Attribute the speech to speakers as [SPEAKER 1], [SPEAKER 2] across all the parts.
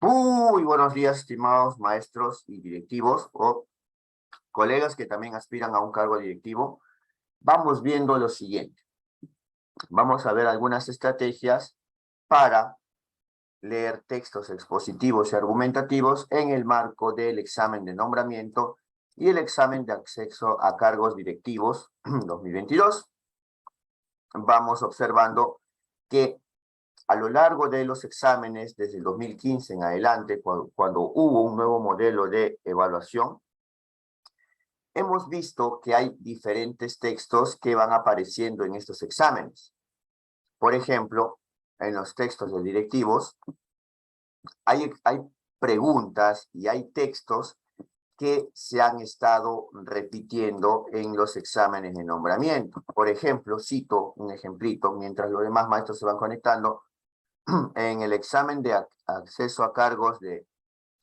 [SPEAKER 1] Muy buenos días, estimados maestros y directivos o colegas que también aspiran a un cargo directivo. Vamos viendo lo siguiente. Vamos a ver algunas estrategias para leer textos expositivos y argumentativos en el marco del examen de nombramiento y el examen de acceso a cargos directivos 2022. Vamos observando que a lo largo de los exámenes, desde el 2015 en adelante, cuando hubo un nuevo modelo de evaluación, hemos visto que hay diferentes textos que van apareciendo en estos exámenes. Por ejemplo, en los textos de directivos, hay preguntas y hay textos que se han estado repitiendo en los exámenes de nombramiento. Por ejemplo, cito un ejemplito, mientras los demás maestros se van conectando. En el examen de acceso a cargos de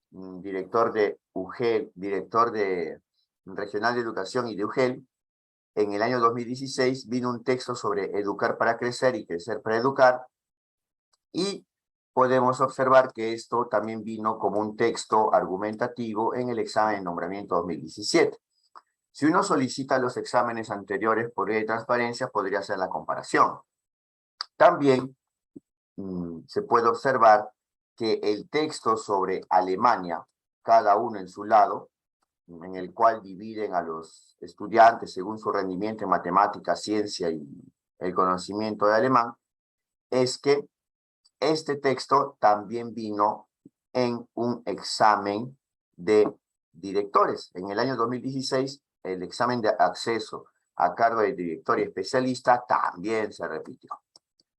[SPEAKER 1] director de UGEL, director de Regional de Educación y de UGEL, en el año 2016 vino un texto sobre educar para crecer y crecer para educar, y podemos observar que esto también vino como un texto argumentativo en el examen de nombramiento 2017. Si uno solicita los exámenes anteriores por ley de transparencia, podría hacer la comparación. También se puede observar que el texto sobre Alemania, cada uno en su lado, en el cual dividen a los estudiantes según su rendimiento en matemáticas, ciencia y el conocimiento de alemán, es que este texto también vino en un examen de directores. En el año 2016, el examen de acceso a cargo de director y especialista también se repitió.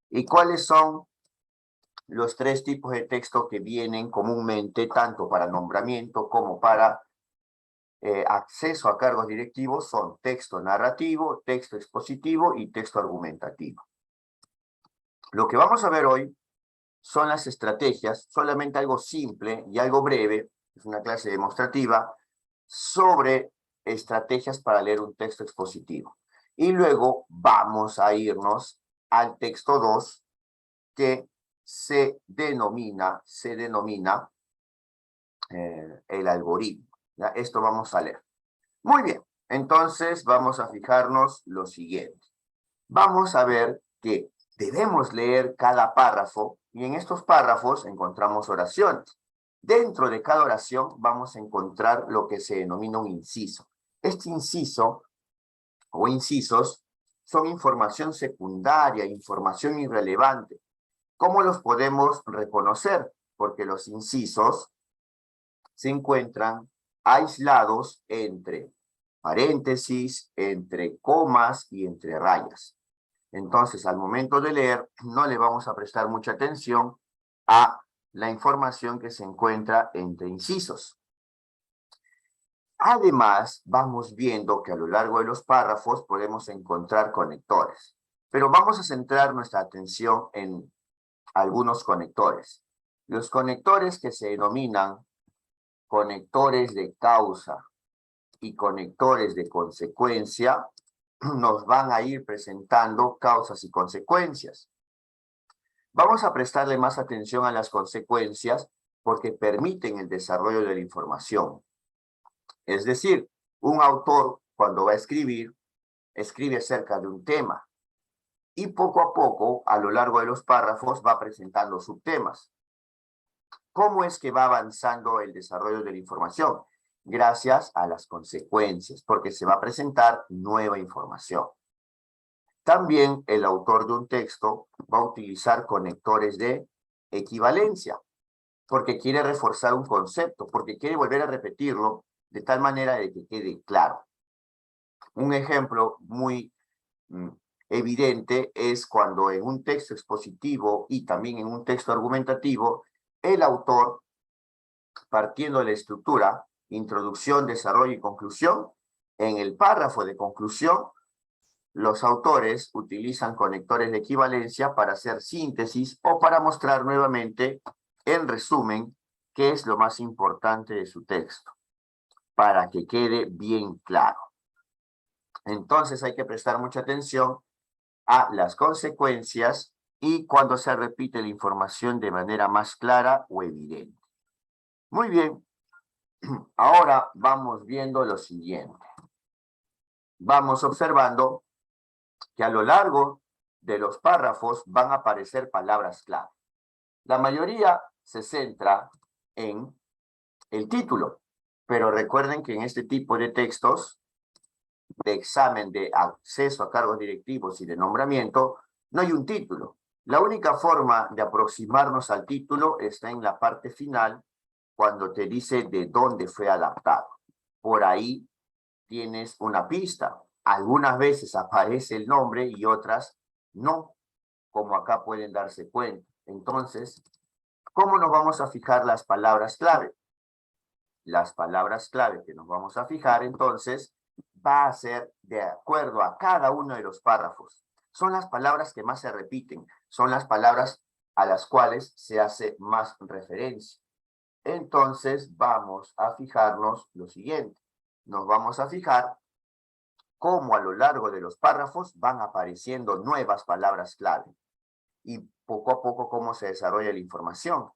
[SPEAKER 1] ¿Y cuáles son los tres tipos de texto que vienen comúnmente tanto para nombramiento como para acceso a cargos directivos? Son texto narrativo, texto expositivo y texto argumentativo. Lo que vamos a ver hoy son las estrategias, solamente algo simple y algo breve, es una clase demostrativa, sobre estrategias para leer un texto expositivo. Y luego vamos a irnos al texto 2, que se denomina el algoritmo. ¿Ya? Esto vamos a leer. Muy bien, entonces vamos a fijarnos lo siguiente. Vamos a ver que debemos leer cada párrafo y en estos párrafos encontramos oraciones. Dentro de cada oración vamos a encontrar lo que se denomina un inciso. Este inciso o incisos son información secundaria, información irrelevante. ¿Cómo los podemos reconocer? Porque los incisos se encuentran aislados entre paréntesis, entre comas y entre rayas. Entonces, al momento de leer, no le vamos a prestar mucha atención a la información que se encuentra entre incisos. Además, vamos viendo que a lo largo de los párrafos podemos encontrar conectores. Pero vamos a centrar nuestra atención en algunos conectores. Los conectores que se denominan conectores de causa y conectores de consecuencia nos van a ir presentando causas y consecuencias. Vamos a prestarle más atención a las consecuencias porque permiten el desarrollo de la información. Es decir, un autor, cuando va a escribir, escribe acerca de un tema y poco a poco, a lo largo de los párrafos, va presentando subtemas. ¿Cómo es que va avanzando el desarrollo de la información? Gracias a las consecuencias, porque se va a presentar nueva información. También el autor de un texto va a utilizar conectores de equivalencia, porque quiere reforzar un concepto, porque quiere volver a repetirlo de tal manera de que quede claro. Un ejemplo muy evidente es cuando en un texto expositivo y también en un texto argumentativo, el autor, partiendo de la estructura, introducción, desarrollo y conclusión, en el párrafo de conclusión, los autores utilizan conectores de equivalencia para hacer síntesis o para mostrar nuevamente, en resumen, qué es lo más importante de su texto, para que quede bien claro. Entonces hay que prestar mucha atención a las consecuencias y cuando se repite la información de manera más clara o evidente. Muy bien. Ahora vamos viendo lo siguiente. Vamos observando que a lo largo de los párrafos van a aparecer palabras clave. La mayoría se centra en el título, pero recuerden que en este tipo de textos de examen de acceso a cargos directivos y de nombramiento, no hay un título. La única forma de aproximarnos al título está en la parte final, cuando te dice de dónde fue adaptado. Por ahí tienes una pista. Algunas veces aparece el nombre y otras no, como acá pueden darse cuenta. Entonces, ¿cómo nos vamos a fijar las palabras clave? Las palabras clave que nos vamos a fijar, entonces, va a ser de acuerdo a cada uno de los párrafos. Son las palabras que más se repiten, son las palabras a las cuales se hace más referencia. Entonces, vamos a fijarnos lo siguiente. Nos vamos a fijar cómo a lo largo de los párrafos van apareciendo nuevas palabras clave y poco a poco cómo se desarrolla la información.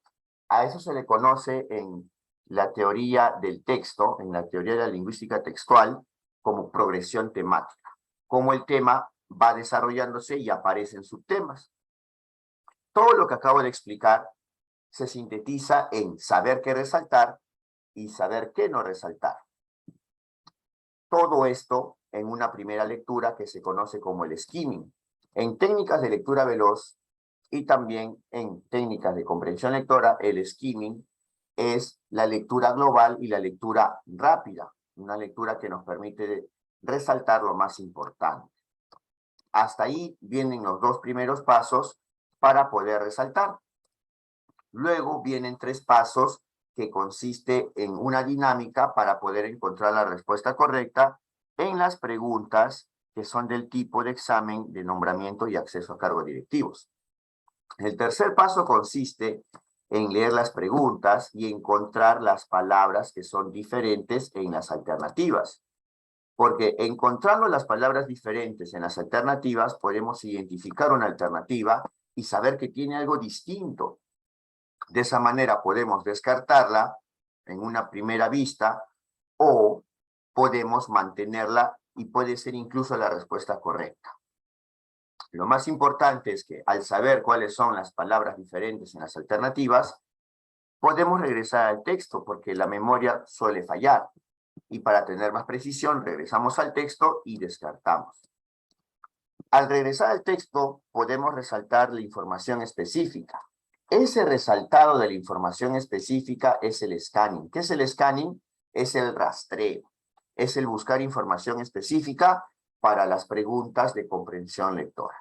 [SPEAKER 1] A eso se le conoce en la teoría del texto, en la teoría de la lingüística textual, como progresión temática. Cómo el tema va desarrollándose y aparecen subtemas. Todo lo que acabo de explicar se sintetiza en saber qué resaltar y saber qué no resaltar. Todo esto en una primera lectura que se conoce como el skimming. En técnicas de lectura veloz y también en técnicas de comprensión lectora, el skimming es la lectura global y la lectura rápida, una lectura que nos permite resaltar lo más importante. Hasta ahí vienen los dos primeros pasos para poder resaltar. Luego vienen 3 pasos que consiste en una dinámica para poder encontrar la respuesta correcta en las preguntas que son del tipo de examen de nombramiento y acceso a cargos directivos. El tercer paso consiste en leer las preguntas y encontrar las palabras que son diferentes en las alternativas. Porque encontrando las palabras diferentes en las alternativas, podemos identificar una alternativa y saber que tiene algo distinto. De esa manera podemos descartarla en una primera vista o podemos mantenerla y puede ser incluso la respuesta correcta. Lo más importante es que al saber cuáles son las palabras diferentes en las alternativas, podemos regresar al texto porque la memoria suele fallar. Y para tener más precisión, regresamos al texto y descartamos. Al regresar al texto, podemos resaltar la información específica. Ese resaltado de la información específica es el scanning. ¿Qué es el scanning? Es el rastreo. Es el buscar información específica para las preguntas de comprensión lectora.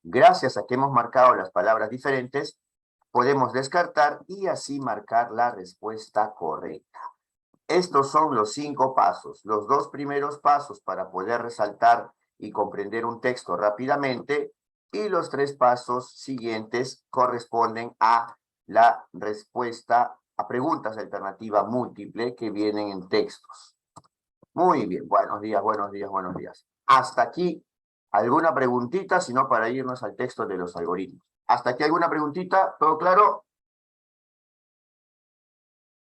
[SPEAKER 1] Gracias a que hemos marcado las palabras diferentes, podemos descartar y así marcar la respuesta correcta. Estos son los 5 pasos. Los 2 primeros pasos para poder resaltar y comprender un texto rápidamente, y los 3 pasos siguientes corresponden a la respuesta a preguntas de alternativa múltiple que vienen en textos. Muy bien, buenos días, buenos días, buenos días. Hasta aquí, ¿alguna preguntita? Si no, para irnos al texto de los algoritmos. ¿Hasta aquí alguna preguntita? ¿Todo claro?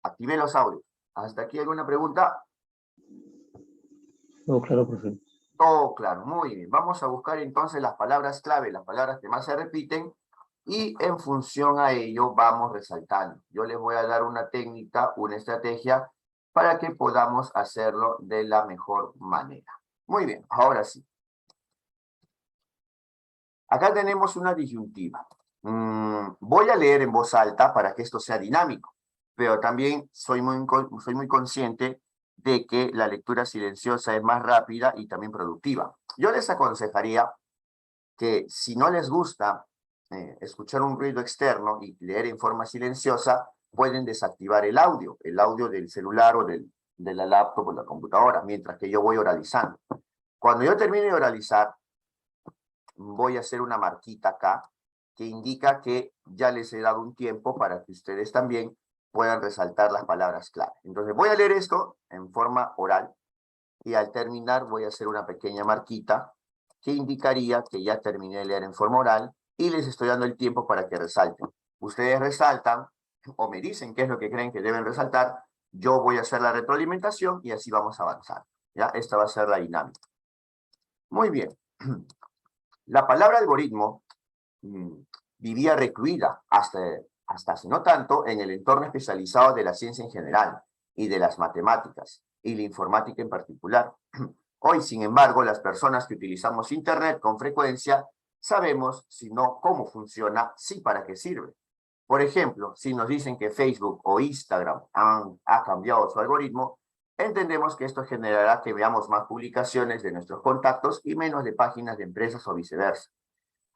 [SPEAKER 1] Activé los audios. ¿Hasta aquí alguna pregunta?
[SPEAKER 2] Todo claro, profe.
[SPEAKER 1] Todo claro, muy bien. Vamos a buscar entonces las palabras clave, las palabras que más se repiten, y en función a ello vamos resaltando. Yo les voy a dar una técnica, una estrategia, para que podamos hacerlo de la mejor manera. Muy bien, ahora sí. Acá tenemos una disyuntiva. Voy a leer en voz alta para que esto sea dinámico, pero también soy muy consciente de que la lectura silenciosa es más rápida y también productiva. Yo les aconsejaría que si no les gusta escuchar un ruido externo y leer en forma silenciosa, pueden desactivar el audio del celular o de la laptop o la computadora, mientras que yo voy oralizando. Cuando yo termine de oralizar, voy a hacer una marquita acá que indica que ya les he dado un tiempo para que ustedes también puedan resaltar las palabras clave. Entonces voy a leer esto en forma oral y al terminar voy a hacer una pequeña marquita que indicaría que ya terminé de leer en forma oral y les estoy dando el tiempo para que resalten. Ustedes resaltan, o me dicen qué es lo que creen que deben resaltar, yo voy a hacer la retroalimentación y así vamos a avanzar. ¿Ya? Esta va a ser la dinámica. Muy bien. La palabra algoritmo vivía recluida hasta hace no tanto en el entorno especializado de la ciencia en general y de las matemáticas y la informática en particular. Hoy, sin embargo, las personas que utilizamos Internet con frecuencia sabemos, si no cómo funciona, sí para qué sirve. Por ejemplo, si nos dicen que Facebook o Instagram ha cambiado su algoritmo, entendemos que esto generará que veamos más publicaciones de nuestros contactos y menos de páginas de empresas o viceversa.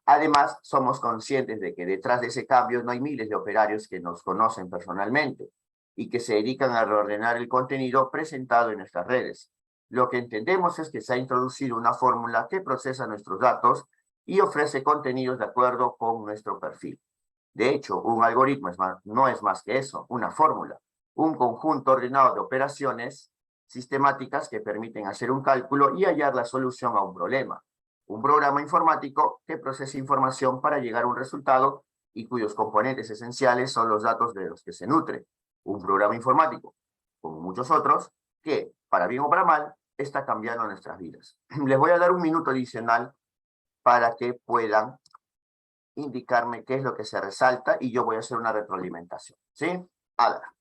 [SPEAKER 1] Además, somos conscientes de que detrás de ese cambio no hay miles de operarios que nos conocen personalmente y que se dedican a reordenar el contenido presentado en nuestras redes. Lo que entendemos es que se ha introducido una fórmula que procesa nuestros datos y ofrece contenidos de acuerdo con nuestro perfil. De hecho, un algoritmo no es más que eso, una fórmula, un conjunto ordenado de operaciones sistemáticas que permiten hacer un cálculo y hallar la solución a un problema. Un programa informático que procesa información para llegar a un resultado y cuyos componentes esenciales son los datos de los que se nutre. Un programa informático, como muchos otros, que, para bien o para mal, está cambiando nuestras vidas. Les voy a dar un minuto adicional para que puedan indicarme qué es lo que se resalta y yo voy a hacer una retroalimentación. ¿Sí? Ahora.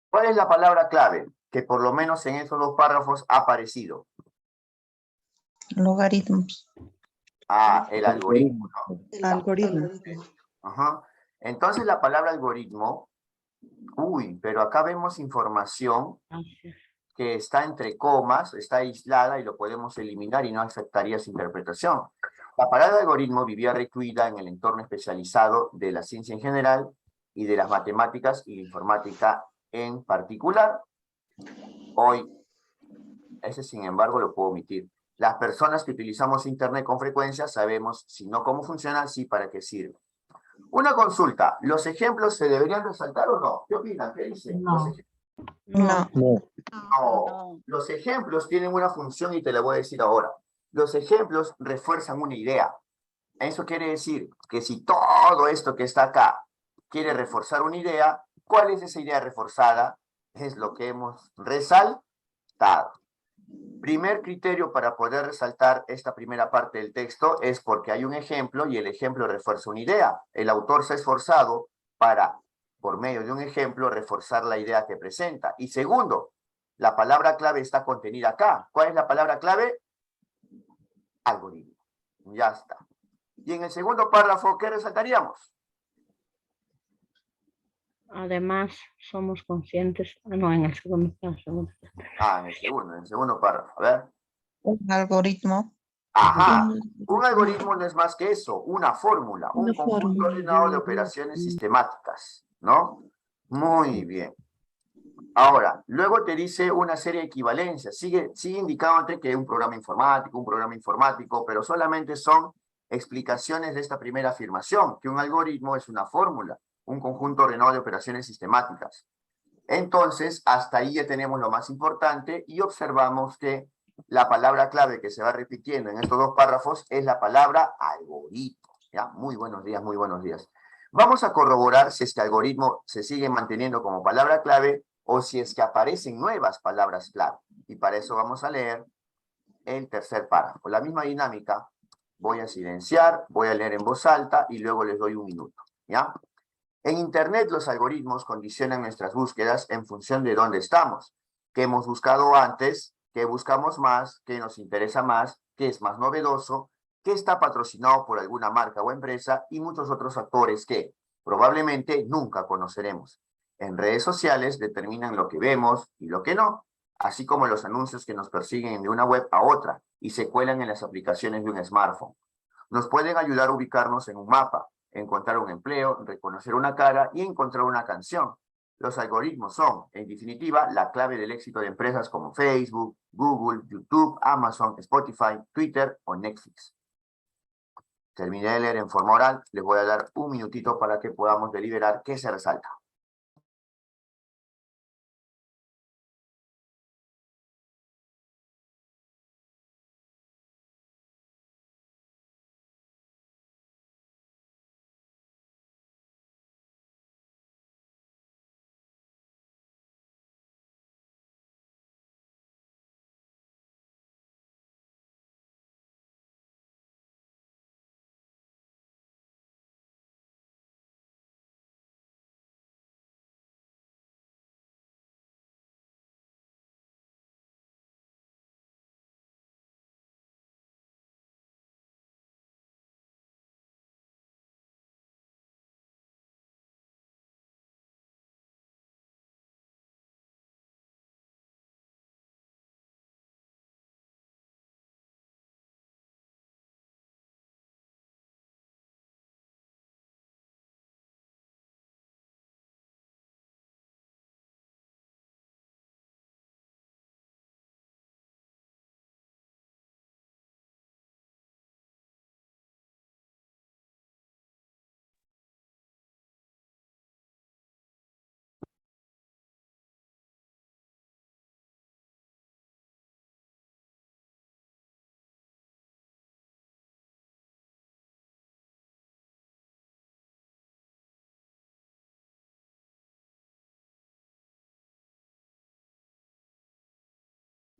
[SPEAKER 1] ¿Cuál es la palabra clave que por lo menos en esos dos párrafos ha aparecido?
[SPEAKER 2] Logaritmos.
[SPEAKER 1] Ah, el algoritmo, ¿no?
[SPEAKER 2] El algoritmo.
[SPEAKER 1] Ajá. Entonces la palabra algoritmo, pero acá vemos información que está entre comas, está aislada y lo podemos eliminar y no afectaría su interpretación. La palabra algoritmo vivía recluida en el entorno especializado de la ciencia en general y de las matemáticas y la informática en particular. Hoy, ese sin embargo lo puedo omitir. Las personas que utilizamos Internet con frecuencia sabemos, si no cómo funciona, sí para qué sirve. Una consulta, ¿los ejemplos se deberían resaltar o no? ¿Qué opinan? ¿Qué dicen?
[SPEAKER 2] No.
[SPEAKER 1] No. Los ejemplos tienen una función y te la voy a decir ahora. Los ejemplos refuerzan una idea. Eso quiere decir que si todo esto que está acá quiere reforzar una idea, ¿cuál es esa idea reforzada? Es lo que hemos resaltado. Primer criterio para poder resaltar esta primera parte del texto es porque hay un ejemplo y el ejemplo refuerza una idea. El autor se ha esforzado para, por medio de un ejemplo, reforzar la idea que presenta. Y segundo, la palabra clave está contenida acá. ¿Cuál es la palabra clave? Algoritmo. Ya está. Y en el segundo párrafo, ¿qué resaltaríamos?
[SPEAKER 3] Además, somos conscientes. No, en el segundo paso.
[SPEAKER 1] En el segundo párrafo. A ver.
[SPEAKER 2] Un algoritmo.
[SPEAKER 1] Ajá. Un algoritmo no es más que eso, una fórmula, un conjunto ordenado de operaciones sistemáticas, ¿no? Muy bien. Ahora, luego te dice una serie de equivalencias. Sigue indicándote que un programa informático, pero solamente son explicaciones de esta primera afirmación, que un algoritmo es una fórmula, un conjunto ordenado de operaciones sistemáticas. Entonces, hasta ahí ya tenemos lo más importante y observamos que la palabra clave que se va repitiendo en estos dos párrafos es la palabra algoritmo. ¿Ya? Muy buenos días, muy buenos días. Vamos a corroborar si es que algoritmo se sigue manteniendo como palabra clave o si es que aparecen nuevas palabras clave. Y para eso vamos a leer el tercer párrafo. La misma dinámica. Voy a silenciar, voy a leer en voz alta y luego les doy un minuto. ¿Ya? En Internet los algoritmos condicionan nuestras búsquedas en función de dónde estamos, qué hemos buscado antes, qué buscamos más, qué nos interesa más, qué es más novedoso, qué está patrocinado por alguna marca o empresa y muchos otros factores que probablemente nunca conoceremos. En redes sociales determinan lo que vemos y lo que no, así como los anuncios que nos persiguen de una web a otra y se cuelan en las aplicaciones de un smartphone. Nos pueden ayudar a ubicarnos en un mapa, encontrar un empleo, reconocer una cara y encontrar una canción. Los algoritmos son, en definitiva, la clave del éxito de empresas como Facebook, Google, YouTube, Amazon, Spotify, Twitter o Netflix. Terminé de leer en forma oral, les voy a dar un minutito para que podamos deliberar qué se resalta.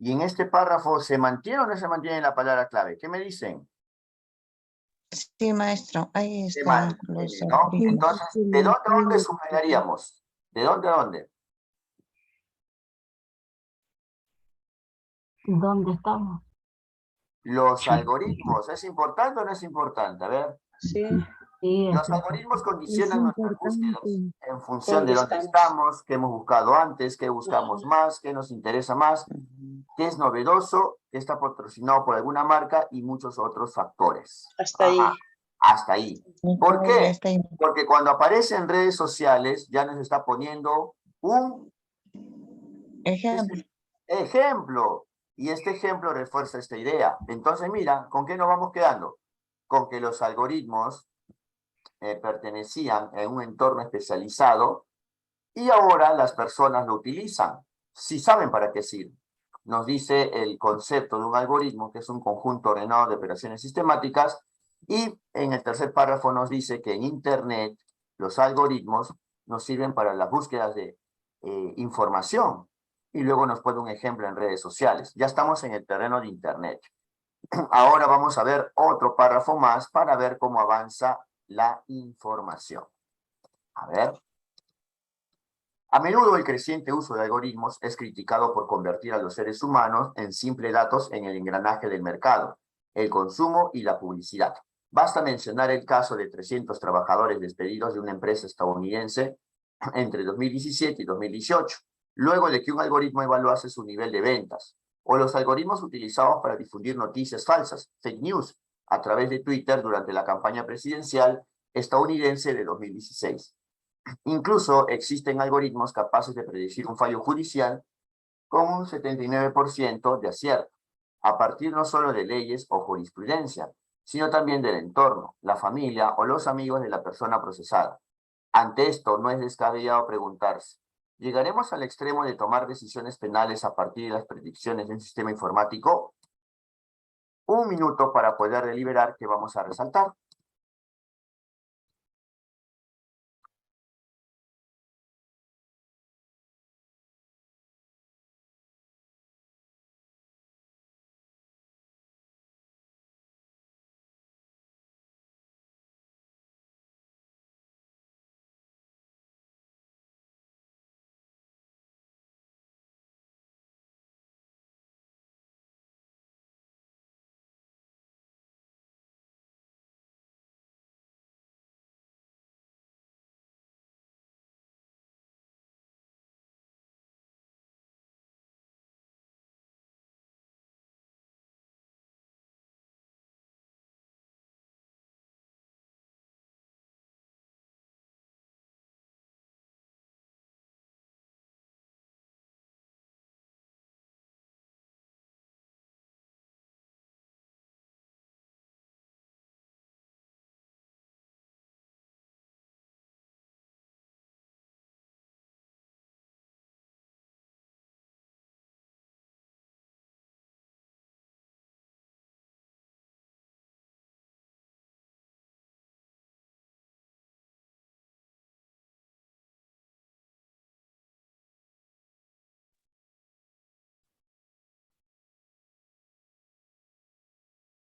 [SPEAKER 1] Y en este párrafo, ¿se mantiene o no se mantiene la palabra clave? ¿Qué me dicen?
[SPEAKER 2] Sí, maestro, ahí
[SPEAKER 1] Se
[SPEAKER 2] está los
[SPEAKER 1] mantiene, ¿no?
[SPEAKER 2] algoritmos.
[SPEAKER 1] Entonces, ¿de dónde a dónde subrayaríamos? ¿De dónde a dónde?
[SPEAKER 3] ¿Dónde estamos?
[SPEAKER 1] Los algoritmos, ¿es importante o no es importante? A ver,
[SPEAKER 4] Sí,
[SPEAKER 3] Sí,
[SPEAKER 1] los algoritmos condicionan nuestras búsquedas en función de
[SPEAKER 4] ¿dónde
[SPEAKER 1] dónde estamos, qué hemos buscado antes, qué buscamos más, qué nos interesa más,
[SPEAKER 2] Ujú.
[SPEAKER 1] qué es novedoso, qué está patrocinado por alguna marca y muchos otros factores.
[SPEAKER 4] hasta ahí.
[SPEAKER 1] Ajá, hasta ahí. ¿Por
[SPEAKER 2] Entonces, ya
[SPEAKER 1] qué?
[SPEAKER 2] está ahí.
[SPEAKER 1] Porque cuando aparece en redes sociales ya nos está poniendo un
[SPEAKER 2] Ejemplo.
[SPEAKER 1] ejemplo. Y este ejemplo refuerza esta idea. Entonces, mira, ¿con qué nos vamos quedando? Con que los algoritmos pertenecían a un entorno especializado y ahora las personas lo utilizan, si saben para qué sirve. Nos dice el concepto de un algoritmo, que es un conjunto ordenado de operaciones sistemáticas, y en el tercer párrafo nos dice que en Internet los algoritmos nos sirven para las búsquedas de información, y luego nos pone un ejemplo en redes sociales. Ya estamos en el terreno de Internet. Ahora vamos a ver otro párrafo más para ver cómo avanza la información. A ver. A menudo el creciente uso de algoritmos es criticado por convertir a los seres humanos en simples datos en el engranaje del mercado, el consumo y la publicidad. Basta mencionar el caso de 300 trabajadores despedidos de una empresa estadounidense entre 2017 y 2018, luego de que un algoritmo evaluase su nivel de ventas, o los algoritmos utilizados para difundir noticias falsas, fake news, a través de Twitter durante la campaña presidencial estadounidense de 2016. Incluso existen algoritmos capaces de predecir un fallo judicial con un 79% de acierto, a partir no solo de leyes o jurisprudencia, sino también del entorno, la familia o los amigos de la persona procesada. Ante esto, no es descabellado preguntarse, ¿llegaremos al extremo de tomar decisiones penales a partir de las predicciones de un sistema informático? Un minuto para poder deliberar qué vamos a resaltar.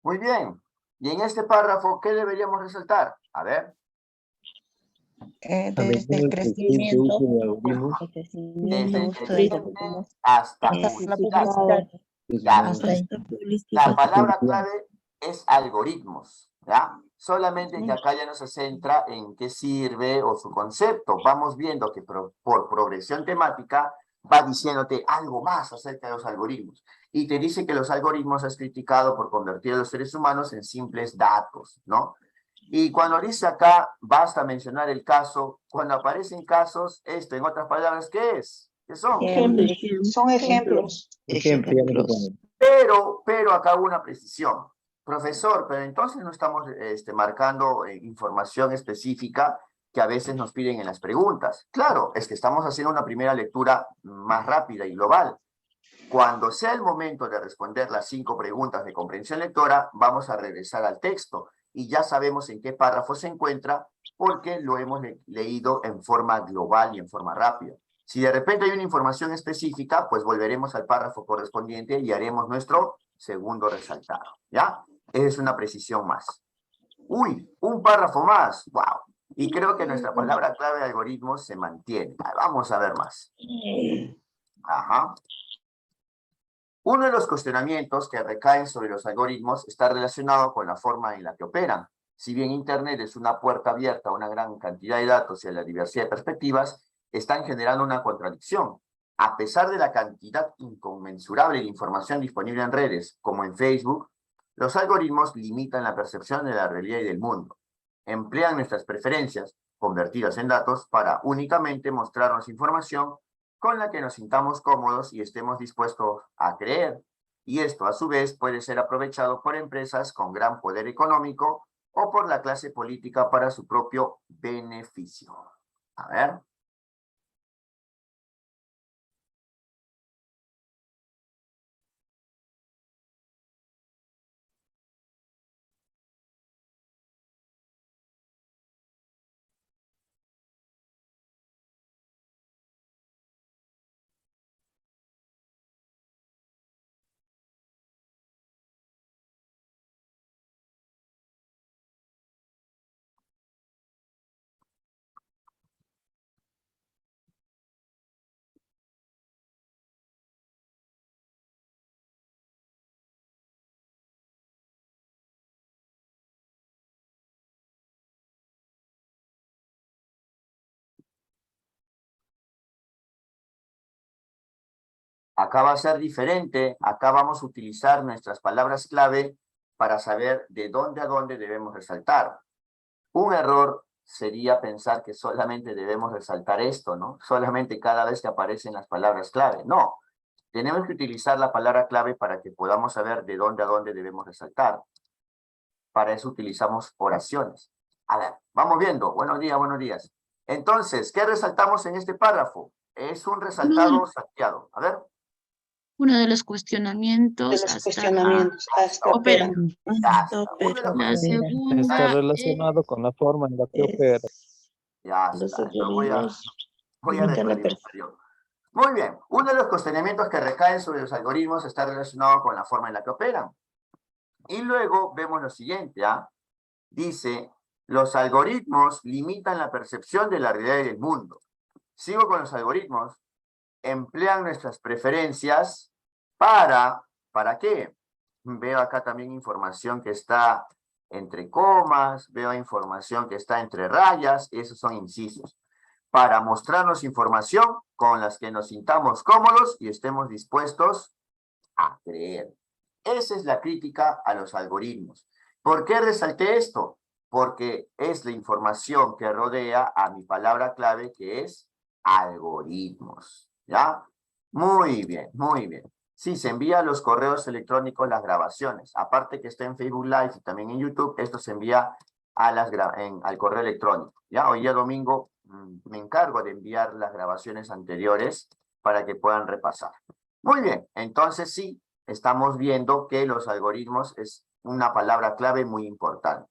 [SPEAKER 1] Muy bien. Y en este párrafo, ¿qué deberíamos resaltar? A ver.
[SPEAKER 2] Desde el crecimiento
[SPEAKER 1] Desde el
[SPEAKER 3] uso de
[SPEAKER 1] creciente hasta
[SPEAKER 2] hasta la
[SPEAKER 1] publicidad.
[SPEAKER 2] publicidad,
[SPEAKER 1] Ya,
[SPEAKER 2] hasta
[SPEAKER 1] la palabra clave es algoritmos, ¿ya? Solamente que acá ya no se centra en qué sirve o su concepto. Vamos viendo que por progresión temática va diciéndote algo más acerca de los algoritmos. Y te dice que los algoritmos es criticado por convertir a los seres humanos en simples datos, ¿no? Y cuando dice acá, basta mencionar el caso, cuando aparecen casos, esto, en otras palabras, ¿qué es? ¿Qué son?
[SPEAKER 4] Son ejemplos.
[SPEAKER 2] ejemplos.
[SPEAKER 1] Pero acá hubo una precisión. Profesor, pero entonces no estamos marcando información específica que a veces nos piden en las preguntas. Claro, es que estamos haciendo una primera lectura más rápida y global. Cuando sea el momento de responder las 5 preguntas de comprensión lectora, vamos a regresar al texto y ya sabemos en qué párrafo se encuentra porque lo hemos leído en forma global y en forma rápida. Si de repente hay una información específica, pues volveremos al párrafo correspondiente y haremos nuestro segundo resaltado, ¿ya? Esa es una precisión más. Uy, un párrafo más, wow. Y creo que nuestra palabra clave de algoritmos se mantiene. Vamos a ver más. Ajá. Uno de los cuestionamientos que recaen sobre los algoritmos está relacionado con la forma en la que operan. Si bien Internet es una puerta abierta a una gran cantidad de datos y a la diversidad de perspectivas, están generando una contradicción. A pesar de la cantidad inconmensurable de información disponible en redes, como en Facebook, los algoritmos limitan la percepción de la realidad y del mundo. Emplean nuestras preferencias, convertidas en datos, para únicamente mostrarnos información con la que nos sintamos cómodos y estemos dispuestos a creer. Y esto, a su vez, puede ser aprovechado por empresas con gran poder económico o por la clase política para su propio beneficio. A ver. Acá va a ser diferente, acá vamos a utilizar nuestras palabras clave para saber de dónde a dónde debemos resaltar. Un error sería pensar que solamente debemos resaltar esto, ¿no? Solamente cada vez que aparecen las palabras clave. No, tenemos que utilizar la palabra clave para que podamos saber de dónde a dónde debemos resaltar. Para eso utilizamos oraciones. A ver, vamos viendo. Buenos días, buenos días. Entonces, ¿qué resaltamos en este párrafo? Es un resaltado salteado. A ver.
[SPEAKER 5] Uno de los cuestionamientos
[SPEAKER 4] hasta
[SPEAKER 5] opera.
[SPEAKER 1] Ya está. Uno de los
[SPEAKER 5] La
[SPEAKER 2] Está
[SPEAKER 5] segunda
[SPEAKER 2] relacionado con la forma en la que opera.
[SPEAKER 1] Ya
[SPEAKER 2] Los
[SPEAKER 1] está. Entonces voy a
[SPEAKER 2] limitan la
[SPEAKER 1] repetir. Muy bien. Uno de los cuestionamientos que recaen sobre los algoritmos está relacionado con la forma en la que operan. Y luego vemos lo siguiente, ¿ah? Dice, los algoritmos limitan la percepción de la realidad y del mundo. Sigo con los algoritmos. Emplean nuestras preferencias ¿para qué? Veo acá también información que está entre comas, veo información que está entre rayas, esos son incisos. Para mostrarnos información con las que nos sintamos cómodos y estemos dispuestos a creer. Esa es la crítica a los algoritmos. ¿Por qué resalté esto? Porque es la información que rodea a mi palabra clave, que es algoritmos. ¿Ya? Muy bien, muy bien. Sí, se envía a los correos electrónicos las grabaciones. Aparte que está en Facebook Live y también en YouTube, esto se envía a al correo electrónico. ¿Ya? Hoy día domingo me encargo de enviar las grabaciones anteriores para que puedan repasar. Muy bien, entonces sí, estamos viendo que los algoritmos es una palabra clave muy importante.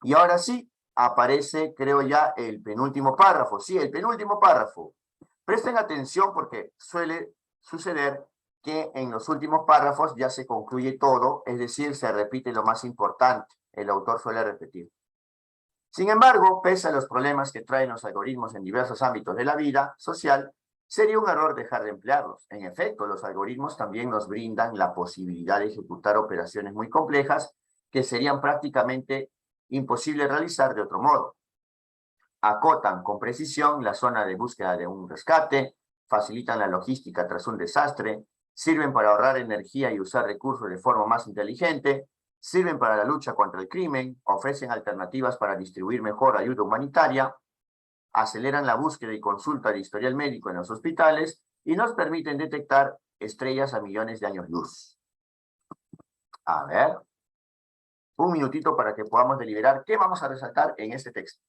[SPEAKER 1] Y ahora sí, aparece, creo ya, el penúltimo párrafo. Sí, el penúltimo párrafo. Presten atención porque suele suceder que en los últimos párrafos ya se concluye todo, es decir, se repite lo más importante. El autor suele repetir. Sin embargo, pese a los problemas que traen los algoritmos en diversos ámbitos de la vida social, sería un error dejar de emplearlos. En efecto, los algoritmos también nos brindan la posibilidad de ejecutar operaciones muy complejas que serían prácticamente imposibles realizar de otro modo. Acotan con precisión la zona de búsqueda de un rescate, facilitan la logística tras un desastre, sirven para ahorrar energía y usar recursos de forma más inteligente, sirven para la lucha contra el crimen, ofrecen alternativas para distribuir mejor ayuda humanitaria, aceleran la búsqueda y consulta de historial médico en los hospitales y nos permiten detectar estrellas a millones de años luz. A ver, un minutito para que podamos deliberar qué vamos a resaltar en este texto.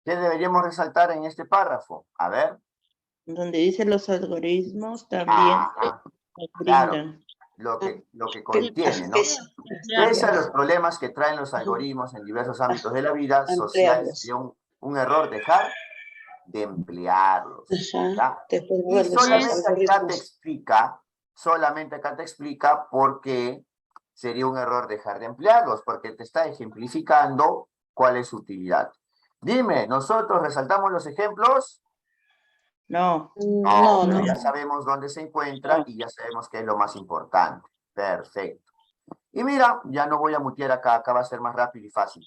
[SPEAKER 1] ¿Qué deberíamos resaltar en este párrafo? A ver.
[SPEAKER 6] Donde dice los algoritmos también
[SPEAKER 1] Claro,
[SPEAKER 6] brindan.
[SPEAKER 1] lo que contiene, ¿no? Pese a los problemas que traen los algoritmos en diversos ámbitos de la vida social, sería un error dejar de emplearlos. ¿Ya? Y solamente acá te explica por qué sería un error dejar de emplearlos, porque te está ejemplificando cuál es su utilidad. Dime, ¿nosotros resaltamos los ejemplos?
[SPEAKER 6] No.
[SPEAKER 1] Pero ya sabemos dónde se encuentra y ya sabemos qué es lo más importante. Perfecto. Y mira, ya no voy a mutear acá va a ser más rápido y fácil.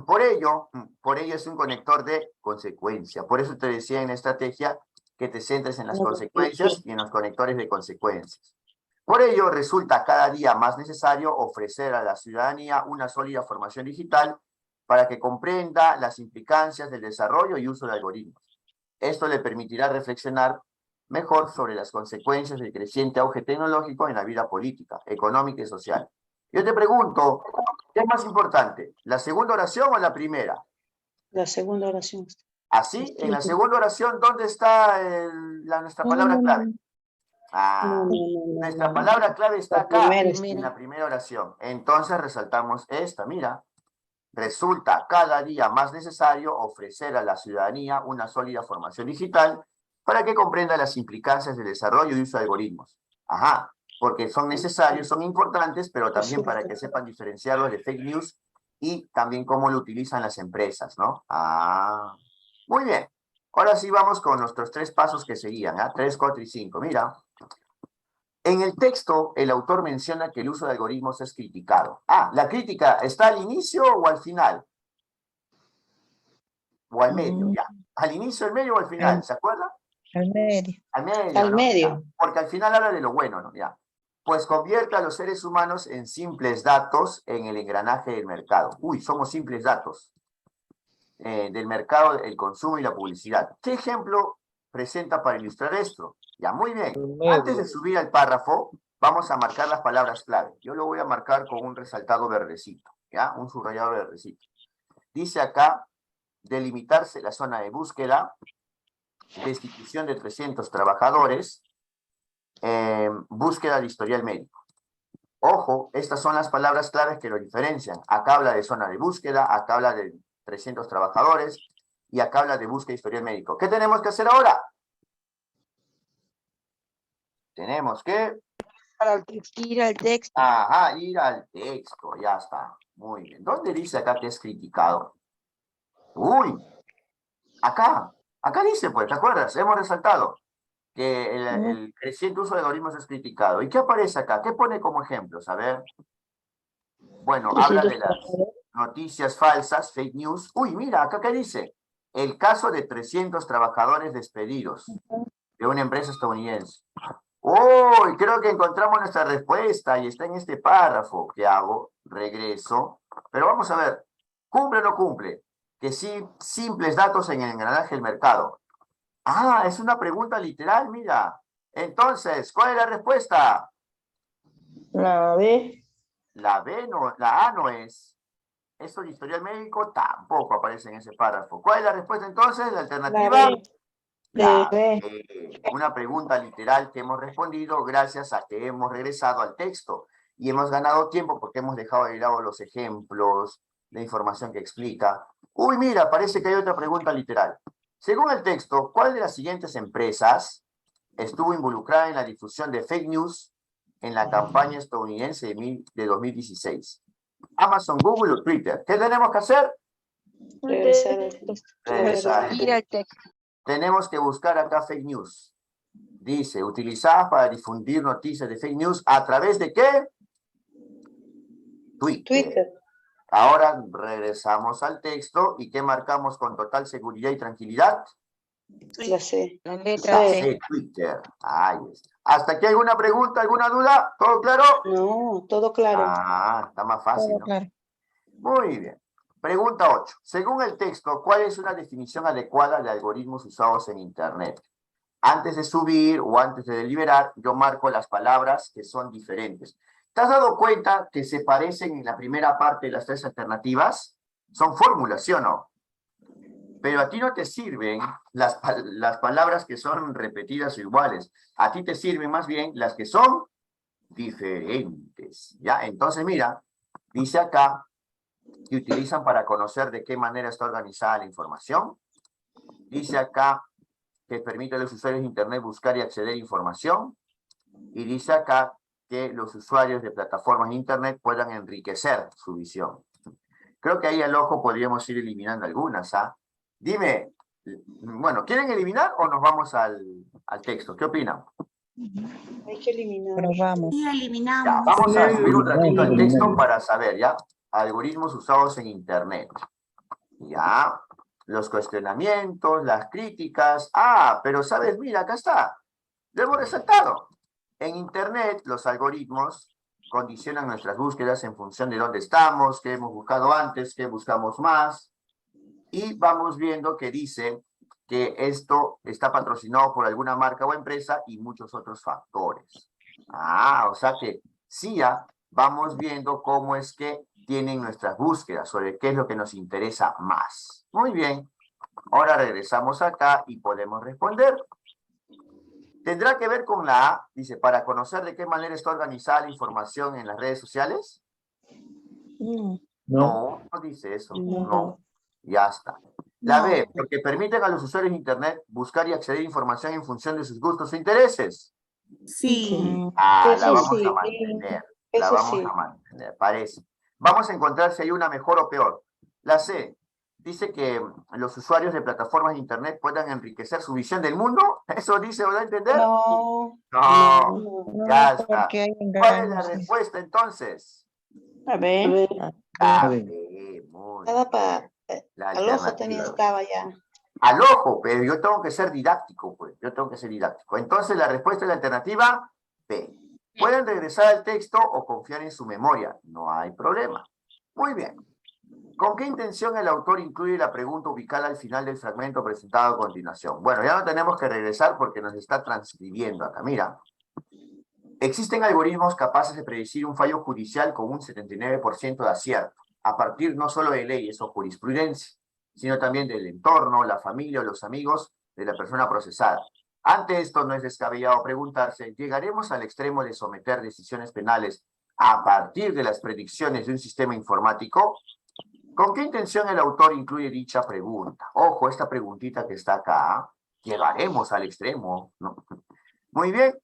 [SPEAKER 1] Por ello es un conector de consecuencia. Por eso te decía en estrategia que te centres en las consecuencias y en los conectores de consecuencias. Por ello resulta cada día más necesario ofrecer a la ciudadanía una sólida formación digital para que comprenda las implicancias del desarrollo y uso de algoritmos. Esto le permitirá reflexionar mejor sobre las consecuencias del creciente auge tecnológico en la vida política, económica y social. Yo te pregunto, ¿qué es más importante, la segunda oración o la primera?
[SPEAKER 4] La segunda oración.
[SPEAKER 1] Así, en la segunda oración, ¿dónde está nuestra palabra clave? Nuestra palabra clave está acá, en la primera oración. Entonces resaltamos esta, mira. resulta cada día más necesario ofrecer a la ciudadanía una sólida formación digital para que comprenda las implicancias del desarrollo y uso de algoritmos. Ajá, porque son necesarios, son importantes, pero también para que sepan diferenciarlos de fake news y también cómo lo utilizan las empresas, ¿no? Ah, muy bien. Ahora sí vamos con nuestros 3 pasos que seguían, ¿ah? 3, 4 y 5. Mira, en el texto el autor menciona que el uso de algoritmos es criticado. Ah, ¿la crítica está al inicio o al final? O al medio, ya. ¿Al inicio, al medio o al final? ¿Se acuerda?
[SPEAKER 2] Al medio.
[SPEAKER 1] Al medio,
[SPEAKER 4] Al
[SPEAKER 1] ¿no?
[SPEAKER 4] medio.
[SPEAKER 1] Ya. Porque al final habla de lo bueno, ¿no? Ya. Pues convierte a los seres humanos en simples datos en el engranaje del mercado. Uy, somos simples datos. Del mercado, el consumo y la publicidad. ¿Qué ejemplo presenta para ilustrar esto? Ya, muy bien. Antes de subir al párrafo, vamos a marcar las palabras clave. Yo lo voy a marcar con un resaltado verdecito, ¿ya? Un subrayado verdecito. Dice acá, delimitarse la zona de búsqueda, destitución de 300 trabajadores, búsqueda de historial médico. Ojo, estas son las palabras claves que lo diferencian. Acá habla de zona de búsqueda, acá habla de 300 trabajadores y acá habla de búsqueda de historial médico. ¿Qué tenemos que hacer ahora? Tenemos que...
[SPEAKER 7] Ir al texto.
[SPEAKER 1] Ajá, ir al texto, ya está. Muy bien. ¿Dónde dice acá que es criticado? Uy, acá dice, pues, ¿te acuerdas? Hemos resaltado que el creciente uso de algoritmos es criticado. ¿Y qué aparece acá? ¿Qué pone como ejemplos? A ver. Bueno, habla de las noticias falsas, fake news. Uy, mira, acá qué dice. El caso de 300 trabajadores despedidos de una empresa estadounidense. Uy, creo que encontramos nuestra respuesta y está en este párrafo. ¿Qué hago? Regreso. Pero vamos a ver, ¿cumple o no cumple? Que sí, simples datos en el engranaje del mercado. Ah, es una pregunta literal, mira. Entonces, ¿cuál es la respuesta?
[SPEAKER 6] La B.
[SPEAKER 1] La B no, la A no es. Eso de historial médico tampoco aparece en ese párrafo. ¿Cuál es la respuesta entonces? La alternativa. La B. Una pregunta literal que hemos respondido gracias a que hemos regresado al texto y hemos ganado tiempo porque hemos dejado de lado los ejemplos, la información que explica. Uy, mira, parece que hay otra pregunta literal. Según el texto, ¿cuál de las siguientes empresas estuvo involucrada en la difusión de fake news en la campaña estadounidense de 2016? Amazon, Google o Twitter. ¿Qué tenemos que hacer?
[SPEAKER 4] Regresar al texto.
[SPEAKER 1] Regresar.
[SPEAKER 7] Ir al texto.
[SPEAKER 1] Tenemos que buscar acá fake news. Dice, utilizadas para difundir noticias de fake news ¿a través de qué?
[SPEAKER 4] Twitter.
[SPEAKER 1] Ahora regresamos al texto y ¿qué marcamos con total seguridad y tranquilidad?
[SPEAKER 4] La C.
[SPEAKER 7] La letra
[SPEAKER 1] La
[SPEAKER 7] C.
[SPEAKER 1] C, Twitter. Ahí está. ¿Hasta aquí alguna pregunta, alguna duda? ¿Todo claro?
[SPEAKER 4] No, todo claro.
[SPEAKER 1] Ah, está más fácil,
[SPEAKER 2] Todo
[SPEAKER 1] ¿no?
[SPEAKER 2] claro.
[SPEAKER 1] Muy bien. Pregunta 8. Según el texto, ¿cuál es una definición adecuada de algoritmos usados en Internet? Antes de subir o antes de deliberar, yo marco las palabras que son diferentes. ¿Te has dado cuenta que se parecen en la primera parte de las 3 alternativas? Son fórmulas, ¿sí o no? Pero a ti no te sirven las palabras que son repetidas o iguales. A ti te sirven más bien las que son diferentes. ¿Ya? Entonces, mira, dice acá que utilizan para conocer de qué manera está organizada la información. Dice acá que permite a los usuarios de Internet buscar y acceder a información. Y dice acá que los usuarios de plataformas de Internet puedan enriquecer su visión. Creo que ahí al ojo podríamos ir eliminando algunas, ¿ah? Dime, bueno, ¿quieren eliminar o nos vamos al texto? ¿Qué opinan?
[SPEAKER 4] Hay que eliminar.
[SPEAKER 2] Pero vamos.
[SPEAKER 5] Y
[SPEAKER 1] Ya,
[SPEAKER 5] eliminamos.
[SPEAKER 1] vamos a subir un ratito al texto
[SPEAKER 2] Eliminamos.
[SPEAKER 1] para saber, ¿ya? Algoritmos usados en Internet. Ya, los cuestionamientos, las críticas. Ah, pero sabes, mira, acá está. Lo hemos resaltado. En Internet, los algoritmos condicionan nuestras búsquedas en función de dónde estamos, qué hemos buscado antes, qué buscamos más. Y vamos viendo que dice que esto está patrocinado por alguna marca o empresa y muchos otros factores. Ah, o sea que sí, ya vamos viendo cómo es que tienen nuestras búsquedas, sobre qué es lo que nos interesa más. Muy bien. Ahora regresamos acá y podemos responder. ¿Tendrá que ver con la A? Dice, para conocer de qué manera está organizada la información en las redes sociales. No, no dice eso.
[SPEAKER 6] No.
[SPEAKER 1] No. Ya está. La
[SPEAKER 5] No.
[SPEAKER 1] B, porque permiten a los usuarios de Internet buscar y acceder a información en función de sus gustos e intereses.
[SPEAKER 6] Sí.
[SPEAKER 1] Ah, la
[SPEAKER 4] Eso
[SPEAKER 1] vamos a
[SPEAKER 4] sí,
[SPEAKER 1] mantener. La
[SPEAKER 4] eso
[SPEAKER 1] vamos
[SPEAKER 4] sí.
[SPEAKER 1] a mantener, parece. Vamos a encontrar si hay una mejor o peor. La C, dice que los usuarios de plataformas de Internet puedan enriquecer su visión del mundo. ¿Eso dice o da a entender?
[SPEAKER 4] No,
[SPEAKER 1] No,
[SPEAKER 4] no.
[SPEAKER 1] ya está.
[SPEAKER 7] porque hay
[SPEAKER 1] ¿Cuál es la
[SPEAKER 7] engaños.
[SPEAKER 1] respuesta entonces?
[SPEAKER 6] A ver.
[SPEAKER 1] La B, muy
[SPEAKER 4] Nada para...
[SPEAKER 1] la
[SPEAKER 4] Al ojo tenía
[SPEAKER 1] alternativa.
[SPEAKER 4] estaba ya.
[SPEAKER 1] Al ojo, pero yo tengo que ser didáctico, pues. Yo tengo que ser didáctico. Entonces, la respuesta es la alternativa B. Pueden regresar al texto o confiar en su memoria. No hay problema. Muy bien. ¿Con qué intención el autor incluye la pregunta ubicada al final del fragmento presentado a continuación? Bueno, ya no tenemos que regresar porque nos está transcribiendo acá. Mira. Existen algoritmos capaces de predecir un fallo judicial con un 79% de acierto, a partir no solo de leyes o jurisprudencia, sino también del entorno, la familia o los amigos de la persona procesada. Ante esto, no es descabellado preguntarse, ¿llegaremos al extremo de someter decisiones penales a partir de las predicciones de un sistema informático? ¿Con qué intención el autor incluye dicha pregunta? Ojo, esta preguntita que está acá, ¿llegaremos al extremo? ¿No? Muy bien.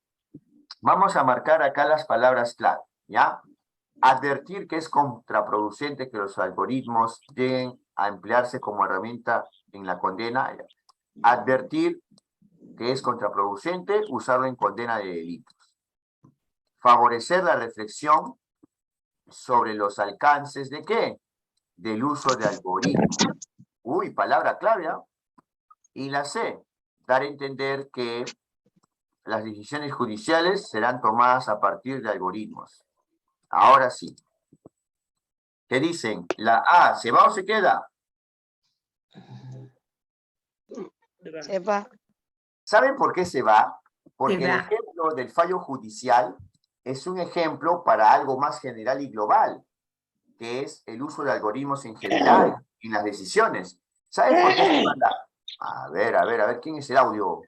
[SPEAKER 1] Vamos a marcar acá las palabras clave, ¿ya? Advertir que es contraproducente que los algoritmos lleguen a emplearse como herramienta en la condena. Advertir que es contraproducente usarlo en condena de delitos. Favorecer la reflexión sobre los alcances de ¿qué? Del uso de algoritmos. Uy, palabra clave, ¿eh? Y la C, dar a entender que las decisiones judiciales serán tomadas a partir de algoritmos. Ahora sí. ¿Qué dicen? La A, ¿se va o se queda?
[SPEAKER 7] Se va.
[SPEAKER 1] ¿Saben por qué se va? Porque
[SPEAKER 6] Se
[SPEAKER 1] el
[SPEAKER 6] va.
[SPEAKER 1] ejemplo del fallo judicial es un ejemplo para algo más general y global, que es el uso de algoritmos en general, en las decisiones. ¿Saben por qué se va? A ver, ¿quién es el audio?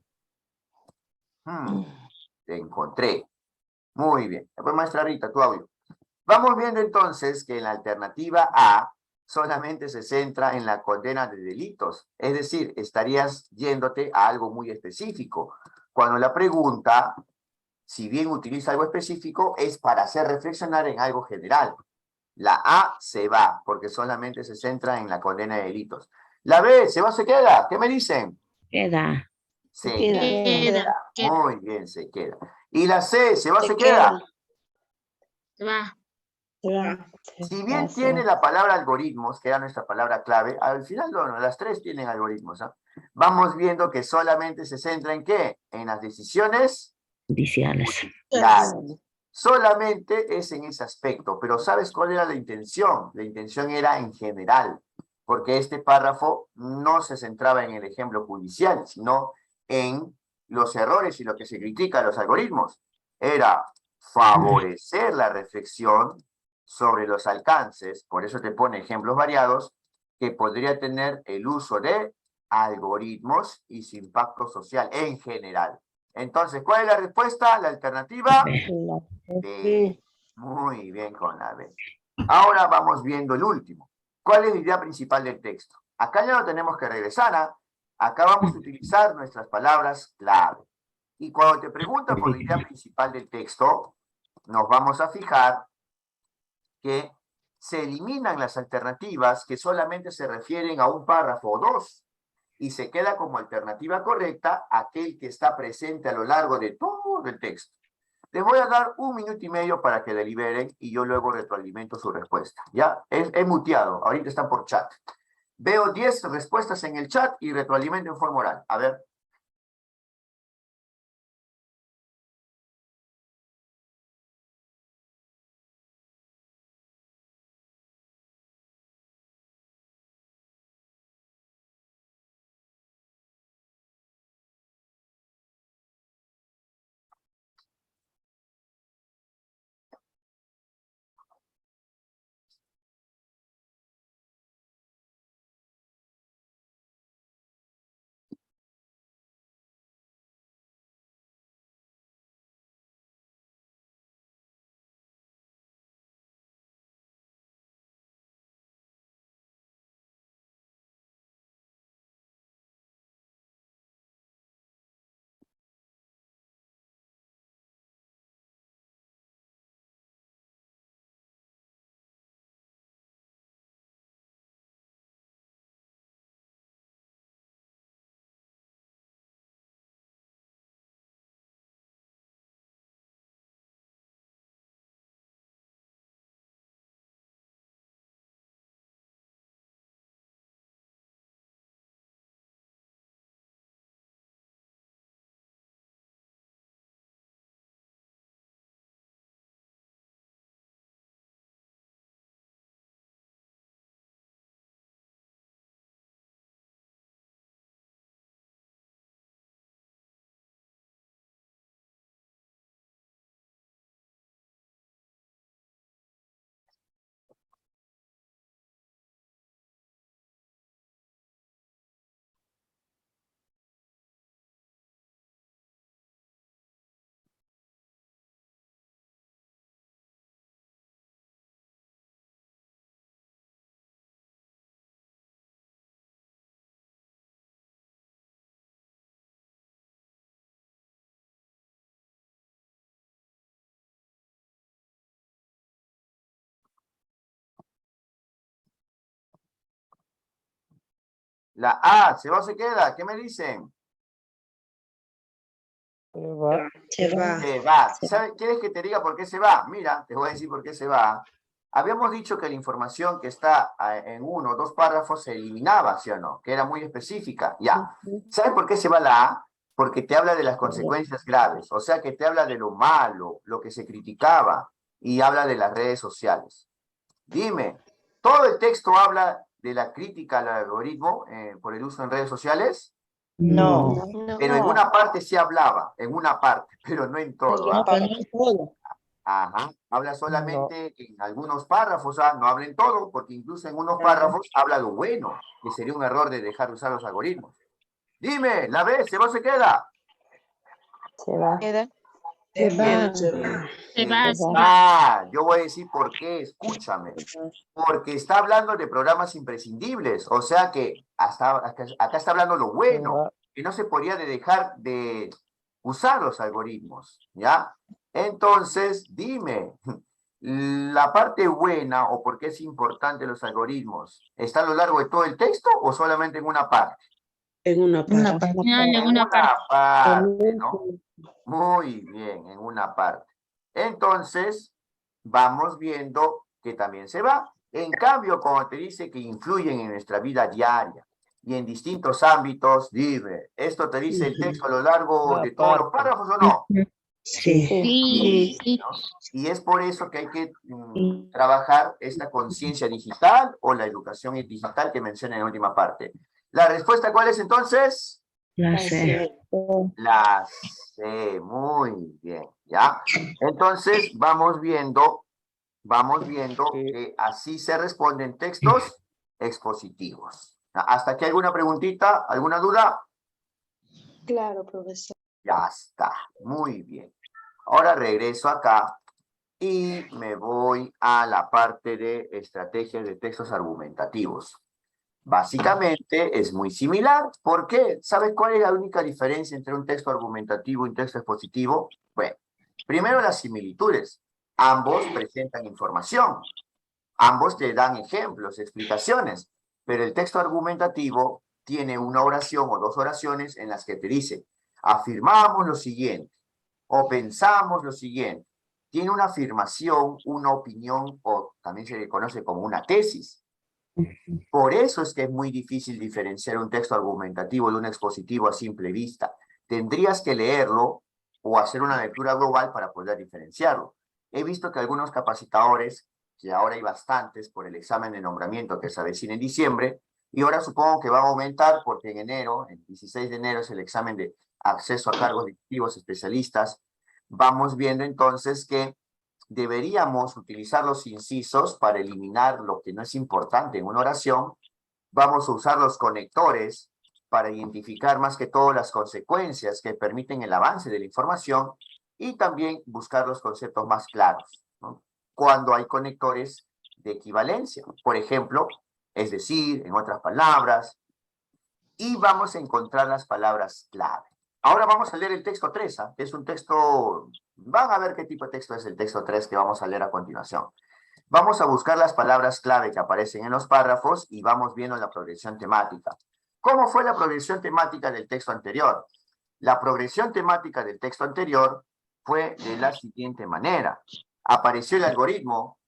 [SPEAKER 1] Te encontré. Muy bien. Después, maestra Rita, tu audio. Vamos viendo entonces que la alternativa A solamente se centra en la condena de delitos. Es decir, estarías yéndote a algo muy específico. Cuando la pregunta, si bien utiliza algo específico, es para hacer reflexionar en algo general. La A se va, porque solamente se centra en la condena de delitos. La B, ¿se va o se queda? ¿Qué me dicen?
[SPEAKER 3] Queda.
[SPEAKER 1] Se
[SPEAKER 6] Queda.
[SPEAKER 1] queda.
[SPEAKER 5] Queda.
[SPEAKER 1] Muy bien, se queda. Y la C, ¿se va o
[SPEAKER 4] Se
[SPEAKER 1] se queda?
[SPEAKER 5] Se va.
[SPEAKER 6] Se va.
[SPEAKER 1] Si bien tiene la palabra algoritmos, que era nuestra palabra clave, al final las tres tienen algoritmos. ¿Ah? Vamos viendo que solamente se centra en ¿qué? En las decisiones
[SPEAKER 3] Judiciales.
[SPEAKER 1] judiciales. Solamente es en ese aspecto, pero ¿sabes cuál era la intención? La intención era en general, porque este párrafo no se centraba en el ejemplo judicial, sino en los errores y lo que se critica a los algoritmos. Era favorecer la reflexión sobre los alcances, por eso te pone ejemplos variados, que podría tener el uso de algoritmos y su impacto social en general. Entonces, ¿cuál es la respuesta? La alternativa B. Muy bien con la B. Ahora vamos viendo el último. ¿Cuál es la idea principal del texto? Acá ya no tenemos que regresar. Acá vamos a utilizar nuestras palabras clave. Y cuando te preguntan por la idea principal del texto, nos vamos a fijar que se eliminan las alternativas que solamente se refieren a un párrafo o dos y se queda como alternativa correcta aquel que está presente a lo largo de todo el texto. Les voy a dar 1 minuto y medio para que deliberen y yo luego retroalimento su respuesta. ¿Ya? He muteado, ahorita están por chat. Veo 10 respuestas en el chat y retroalimento en forma oral. A ver. La A, ¿se va o se queda? ¿Qué me dicen?
[SPEAKER 2] Se va.
[SPEAKER 7] Se va.
[SPEAKER 1] Se va. ¿Quieres que te diga por qué se va? Mira, te voy a decir por qué se va. Habíamos dicho que la información que está en uno o dos párrafos se eliminaba, ¿sí o no? Que era muy específica. Ya. ¿Sabes por qué se va la A? Porque te habla de las consecuencias graves. O sea, que te habla de lo malo, lo que se criticaba, y habla de las redes sociales. Dime, ¿todo el texto habla de la crítica al algoritmo por el uso en redes sociales?
[SPEAKER 6] No.
[SPEAKER 1] Pero en una parte sí hablaba, en una parte, pero no en todo.
[SPEAKER 4] En
[SPEAKER 1] ¿Ah?
[SPEAKER 4] la
[SPEAKER 6] Pero no es todo.
[SPEAKER 1] Ajá, habla solamente en algunos párrafos, no habla en todo, porque incluso en unos párrafos habla lo bueno, que sería un error de dejar de usar los algoritmos. Dime, ¿la ves? ¿Se va o se queda?
[SPEAKER 7] Se va.
[SPEAKER 4] Queda.
[SPEAKER 5] Se va.
[SPEAKER 1] Yo voy a decir por qué, escúchame. Porque está hablando de programas imprescindibles, o sea que acá está hablando lo bueno, que no se podía dejar de usar los algoritmos, ¿ya? Entonces, dime, ¿la parte buena o por qué es importante los algoritmos está a lo largo de todo el texto o solamente en una parte?
[SPEAKER 7] En una
[SPEAKER 6] Una
[SPEAKER 7] parte.
[SPEAKER 6] parte.
[SPEAKER 1] En una parte, ¿no? Muy bien, en una parte. Entonces, vamos viendo que también se va. En cambio, cuando te dice que influyen en nuestra vida diaria y en distintos ámbitos, dime, ¿esto te dice el texto a lo largo de todos los párrafos o no?
[SPEAKER 7] Sí.
[SPEAKER 5] Sí, sí.
[SPEAKER 1] ¿No? Y es por eso que hay que trabajar esta conciencia digital o la educación digital que menciona en la última parte. ¿La respuesta cuál es entonces?
[SPEAKER 3] La C.
[SPEAKER 1] La C, muy bien, ¿ya? Entonces, vamos viendo que así se responden textos expositivos. ¿Hasta aquí alguna preguntita, alguna duda?
[SPEAKER 4] Claro, profesor.
[SPEAKER 1] Ya está, muy bien. Ahora regreso acá y me voy a la parte de estrategias de textos argumentativos. Básicamente es muy similar. ¿Por qué? ¿Sabes cuál es la única diferencia entre un texto argumentativo y un texto expositivo? Bueno, primero las similitudes. Ambos presentan información. Ambos te dan ejemplos, explicaciones. Pero el texto argumentativo tiene una oración o dos oraciones en las que te dice, afirmamos lo siguiente o pensamos lo siguiente. Tiene una afirmación, una opinión o también se le conoce como una tesis. Por eso es que es muy difícil diferenciar un texto argumentativo de un expositivo a simple vista. Tendrías que leerlo o hacer una lectura global para poder diferenciarlo. He visto que algunos capacitadores, que ahora hay bastantes por el examen de nombramiento que se avecina en diciembre, y ahora supongo que va a aumentar porque en enero, el 16 de enero es el examen de acceso a cargos directivos especialistas. Vamos viendo entonces que deberíamos utilizar los incisos para eliminar lo que no es importante en una oración. Vamos a usar los conectores para identificar más que todo las consecuencias que permiten el avance de la información y también buscar los conceptos más claros, ¿no? Cuando hay conectores de equivalencia, por ejemplo, es decir, en otras palabras, y vamos a encontrar las palabras clave. Ahora vamos a leer el texto 3, que es un texto, van a ver qué tipo de texto es el texto 3 que vamos a leer a continuación. Vamos a buscar las palabras clave que aparecen en los párrafos y vamos viendo la progresión temática. ¿Cómo fue la progresión temática del texto anterior? La progresión temática del texto anterior fue de la siguiente manera. Apareció el algoritmo,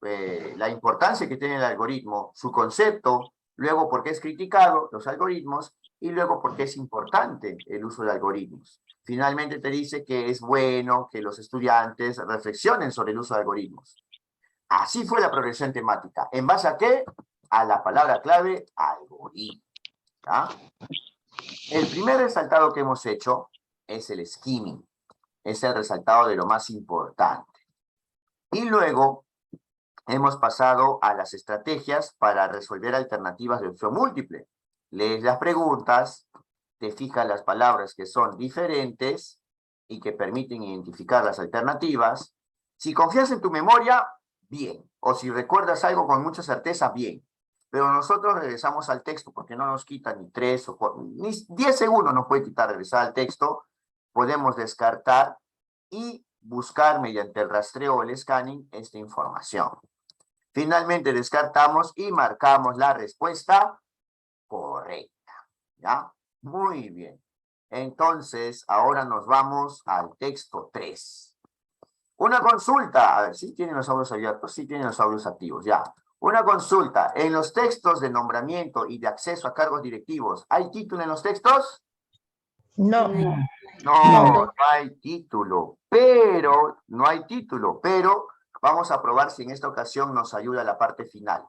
[SPEAKER 1] la importancia que tiene el algoritmo, su concepto, luego por qué es criticado los algoritmos y luego por qué es importante el uso de algoritmos. Finalmente te dice que es bueno que los estudiantes reflexionen sobre el uso de algoritmos. Así fue la progresión temática. ¿En base a qué? A la palabra clave algoritmo. ¿Ah? El primer resaltado que hemos hecho es el skimming. Es el resaltado de lo más importante. Y luego hemos pasado a las estrategias para resolver alternativas de opción múltiple. Lees las preguntas, te fijas las palabras que son diferentes y que permiten identificar las alternativas. Si confías en tu memoria, bien. O si recuerdas algo con mucha certeza, bien. Pero nosotros regresamos al texto porque no nos quita ni 3 o 4, ni 10 segundos nos puede quitar regresar al texto. Podemos descartar y buscar mediante el rastreo o el scanning esta información. Finalmente descartamos y marcamos la respuesta correcta. ¿Ya? Muy bien. Entonces, ahora nos vamos al texto 3. Una consulta. A ver, ¿sí tienen los audios abiertos? Sí tienen los audios activos, ya. Una consulta. En los textos de nombramiento y de acceso a cargos directivos, ¿hay título en los textos?
[SPEAKER 5] No.
[SPEAKER 1] No hay título. Pero, no hay título. Pero, vamos a probar si en esta ocasión nos ayuda la parte final.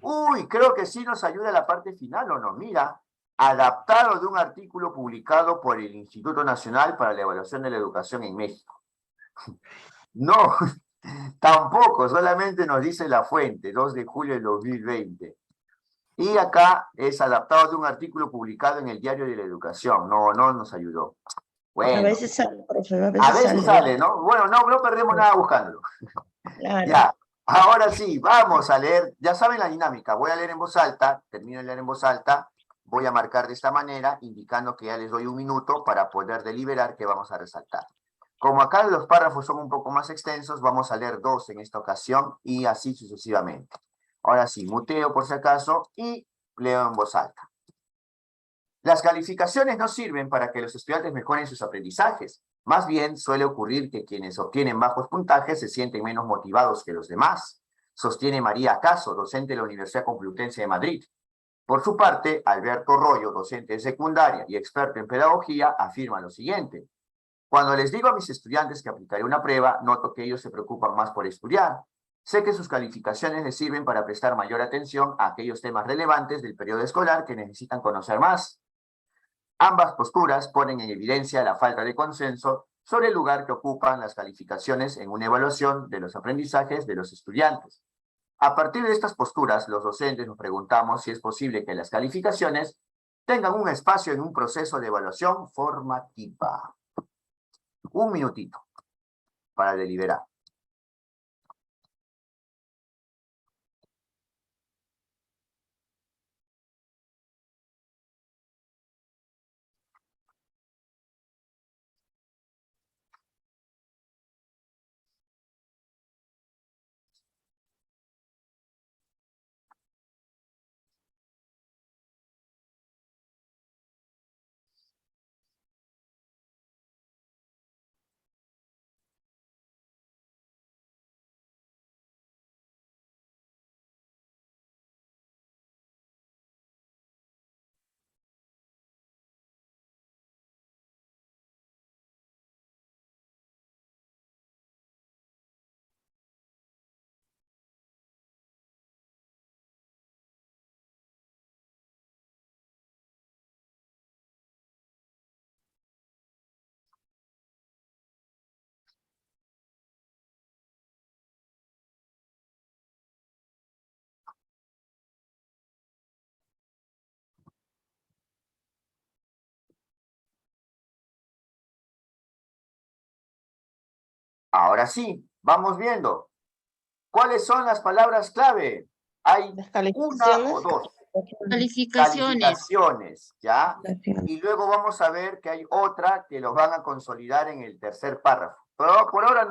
[SPEAKER 1] Uy, creo que sí nos ayuda la parte final, ¿o no? Mira, adaptado de un artículo publicado por el Instituto Nacional para la Evaluación de la Educación en México. No, tampoco, solamente nos dice la fuente, 2 de julio de 2020. Y acá es adaptado de un artículo publicado en el Diario de la Educación. No nos ayudó. Bueno,
[SPEAKER 6] A veces sale, profe, a
[SPEAKER 1] a
[SPEAKER 6] veces
[SPEAKER 1] veces sale, ¿no? Bueno, no perdemos nada buscándolo.
[SPEAKER 6] Claro.
[SPEAKER 1] Ya, ahora sí, vamos a leer. Ya saben la dinámica. Voy a leer en voz alta, termino de leer en voz alta. Voy a marcar de esta manera, indicando que ya les doy un minuto para poder deliberar qué vamos a resaltar. Como acá los párrafos son un poco más extensos, vamos a leer 2 en esta ocasión y así sucesivamente. Ahora sí, muteo por si acaso y leo en voz alta. Las calificaciones no sirven para que los estudiantes mejoren sus aprendizajes. Más bien, suele ocurrir que quienes obtienen bajos puntajes se sienten menos motivados que los demás, sostiene María Caso, docente de la Universidad Complutense de Madrid. Por su parte, Alberto Royo, docente de secundaria y experto en pedagogía, afirma lo siguiente. Cuando les digo a mis estudiantes que aplicaré una prueba, noto que ellos se preocupan más por estudiar. Sé que sus calificaciones les sirven para prestar mayor atención a aquellos temas relevantes del periodo escolar que necesitan conocer más. Ambas posturas ponen en evidencia la falta de consenso sobre el lugar que ocupan las calificaciones en una evaluación de los aprendizajes de los estudiantes. A partir de estas posturas, los docentes nos preguntamos si es posible que las calificaciones tengan un espacio en un proceso de evaluación formativa. Un minutito para deliberar. Ahora sí, vamos viendo. ¿Cuáles son las palabras clave? Hay
[SPEAKER 6] Las
[SPEAKER 1] una
[SPEAKER 6] calificaciones.
[SPEAKER 1] o dos.
[SPEAKER 5] Calificaciones.
[SPEAKER 1] Calificaciones, ¿ya? Y luego vamos a ver que hay otra que los van a consolidar en el tercer párrafo. Pero por ahora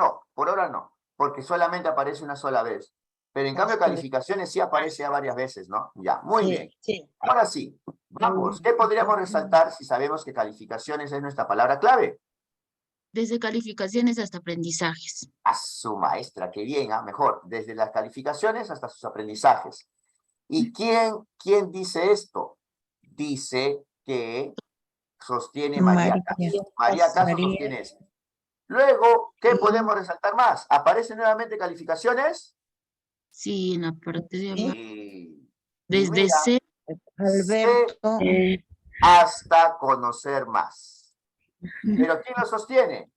[SPEAKER 1] no, porque solamente aparece una sola vez. Pero en cambio calificaciones sí aparece ya varias veces, ¿no? Ya, muy bien.
[SPEAKER 6] Sí.
[SPEAKER 1] Ahora sí, vamos. ¿Qué podríamos resaltar si sabemos que calificaciones es nuestra palabra clave?
[SPEAKER 5] Desde calificaciones hasta aprendizajes.
[SPEAKER 1] A su maestra, qué bien, mejor. Desde las calificaciones hasta sus aprendizajes. ¿Y quién dice esto? Dice que sostiene María Caso. María Caso sostiene esto. Luego, ¿qué podemos resaltar más? ¿Aparecen nuevamente calificaciones?
[SPEAKER 5] Sí, en la parte de abajo.
[SPEAKER 1] Sí.
[SPEAKER 5] Desde
[SPEAKER 1] Mira,
[SPEAKER 5] C.
[SPEAKER 7] Alberto.
[SPEAKER 1] hasta conocer más. ¿Pero quién lo sostiene?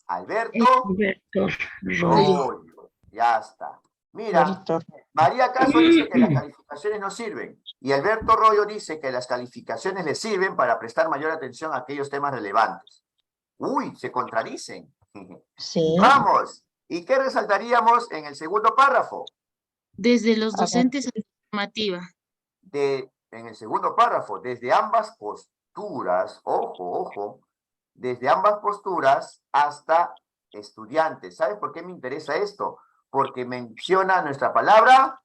[SPEAKER 1] Alberto Royo. Ya está. Mira, María Caso dice que las calificaciones no sirven y Alberto Royo dice que las calificaciones le sirven para prestar mayor atención a aquellos temas relevantes. Uy, se contradicen.
[SPEAKER 6] Sí.
[SPEAKER 1] Vamos. ¿Y qué resaltaríamos en el segundo párrafo?
[SPEAKER 5] Desde los docentes a la formativa.
[SPEAKER 1] En el segundo párrafo, desde ambas posturas, ojo, desde ambas posturas hasta estudiantes. ¿Sabes por qué me interesa esto? Porque menciona nuestra palabra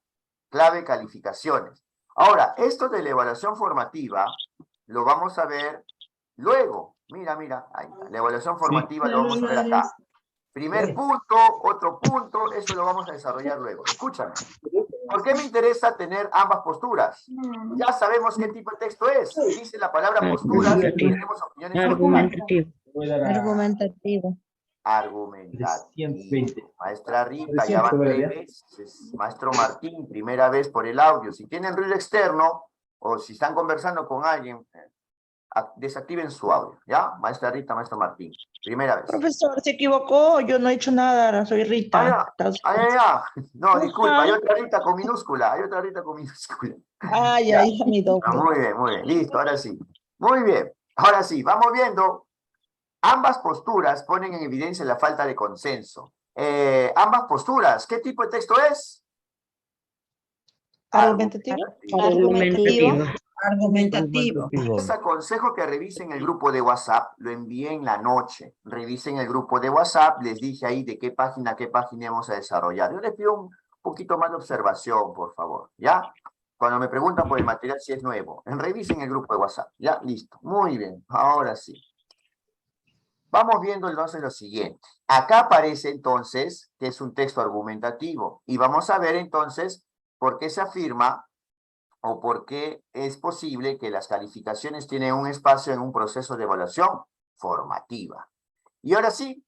[SPEAKER 1] clave calificaciones. Ahora, esto de la evaluación formativa lo vamos a ver luego. Mira, mira, ahí está. La evaluación formativa lo vamos a ver acá. Primer punto, otro punto, eso lo vamos a desarrollar luego. Escúchame. ¿Por qué me interesa tener ambas posturas? Ya sabemos qué tipo de texto es. Dice la palabra posturas, tenemos opiniones
[SPEAKER 3] Argumentativo.
[SPEAKER 7] Argumentativo.
[SPEAKER 1] argumentativo. Maestra Rita, ya van 3 veces. Maestro Martín, primera vez por el audio. Si tienen ruido externo o si están conversando con alguien, desactiven su audio, ¿ya? Maestra Rita, maestro Martín, primera vez.
[SPEAKER 6] Profesor, se equivocó, yo no he hecho nada, soy Rita.
[SPEAKER 1] No, disculpa, hay otra Rita con minúscula, hay otra Rita con minúscula.
[SPEAKER 6] Ay,
[SPEAKER 1] Ya.
[SPEAKER 6] ay, mi doble.
[SPEAKER 1] Muy bien, listo, ahora sí. Muy bien, ahora sí, vamos viendo. Ambas posturas ponen en evidencia la falta de consenso. Ambas posturas, ¿qué tipo de texto es?
[SPEAKER 6] Argumentativo.
[SPEAKER 3] Argumentativo.
[SPEAKER 7] Argumentativo.
[SPEAKER 1] Les aconsejo que revisen el grupo de WhatsApp, lo envié en la noche. Revisen el grupo de WhatsApp, les dije ahí de qué página vamos a desarrollar. Yo les pido un poquito más de observación, por favor, ¿ya? Cuando me preguntan por el material si es nuevo, revisen el grupo de WhatsApp, ¿ya? Listo, muy bien, ahora sí. Vamos viendo entonces lo siguiente. Acá aparece entonces que es un texto argumentativo y vamos a ver entonces por qué se afirma o por qué es posible que las calificaciones tienen un espacio en un proceso de evaluación formativa. Y ahora sí,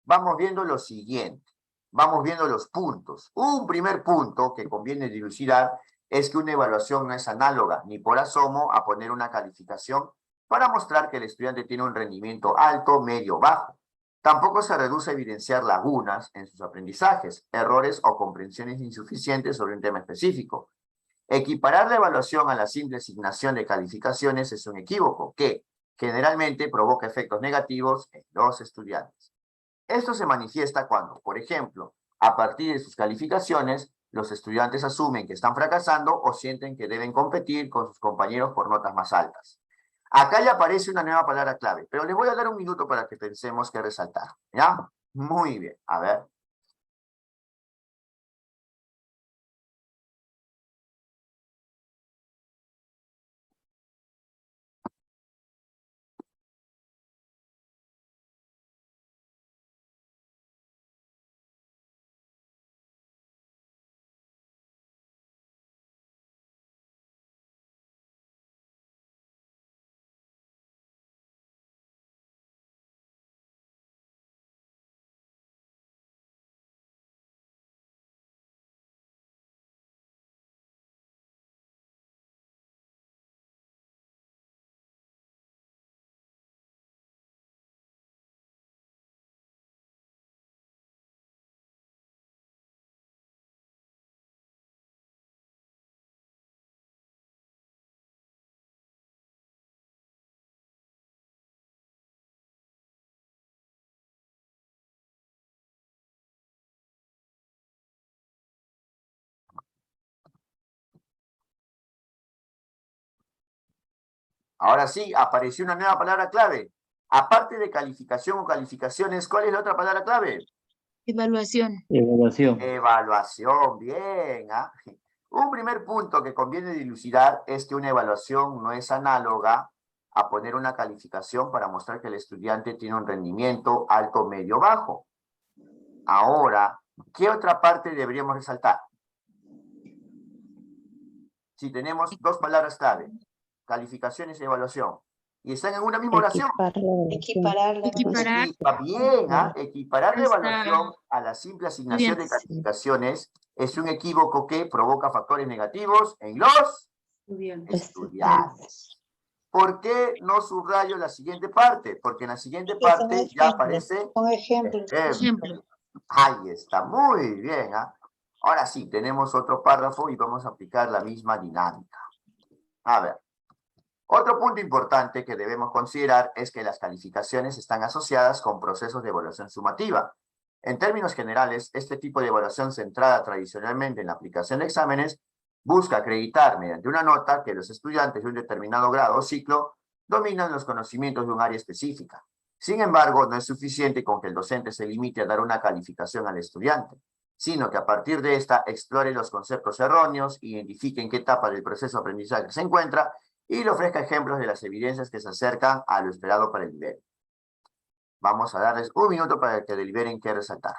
[SPEAKER 1] vamos viendo lo siguiente. Vamos viendo los puntos. Un primer punto que conviene dilucidar es que una evaluación no es análoga ni por asomo a poner una calificación para mostrar que el estudiante tiene un rendimiento alto, medio, bajo. Tampoco se reduce a evidenciar lagunas en sus aprendizajes, errores o comprensiones insuficientes sobre un tema específico. Equiparar la evaluación a la simple asignación de calificaciones es un equívoco que generalmente provoca efectos negativos en los estudiantes. Esto se manifiesta cuando, por ejemplo, a partir de sus calificaciones, los estudiantes asumen que están fracasando o sienten que deben competir con sus compañeros por notas más altas. Acá ya aparece una nueva palabra clave, pero les voy a dar un minuto para que pensemos qué resaltar, ¿ya? Muy bien, a ver. Ahora sí, apareció una nueva palabra clave. Aparte de calificación o calificaciones, ¿cuál es la otra palabra clave?
[SPEAKER 5] Evaluación.
[SPEAKER 2] Evaluación.
[SPEAKER 1] Evaluación, bien. Un primer punto que conviene dilucidar es que una evaluación no es análoga a poner una calificación para mostrar que el estudiante tiene un rendimiento alto, medio, bajo. Ahora, ¿qué otra parte deberíamos resaltar? Si tenemos dos palabras clave, calificaciones y evaluación, y están en una misma oración.
[SPEAKER 4] Equiparar la
[SPEAKER 5] Equiparar.
[SPEAKER 1] Está bien, equiparar la
[SPEAKER 5] Está.
[SPEAKER 1] evaluación a la simple asignación de
[SPEAKER 5] Estudiantes.
[SPEAKER 1] calificaciones es un equívoco que provoca factores negativos en los estudiantes. ¿Por qué no subrayo la siguiente parte? Porque en la siguiente parte ya aparece
[SPEAKER 4] Con ejemplos.
[SPEAKER 5] Ejemplo.
[SPEAKER 1] Ahí está, muy bien. Ahora sí, tenemos otro párrafo y vamos a aplicar la misma dinámica. A ver. Otro punto importante que debemos considerar es que las calificaciones están asociadas con procesos de evaluación sumativa. En términos generales, este tipo de evaluación centrada tradicionalmente en la aplicación de exámenes busca acreditar mediante una nota que los estudiantes de un determinado grado o ciclo dominan los conocimientos de un área específica. Sin embargo, no es suficiente con que el docente se limite a dar una calificación al estudiante. sino que a partir de esta explore los conceptos erróneos, identifique en qué etapa del proceso de aprendizaje se encuentra y le ofrezca ejemplos de las evidencias que se acercan a lo esperado para el nivel. Vamos a darles un minuto para que deliberen qué resaltar.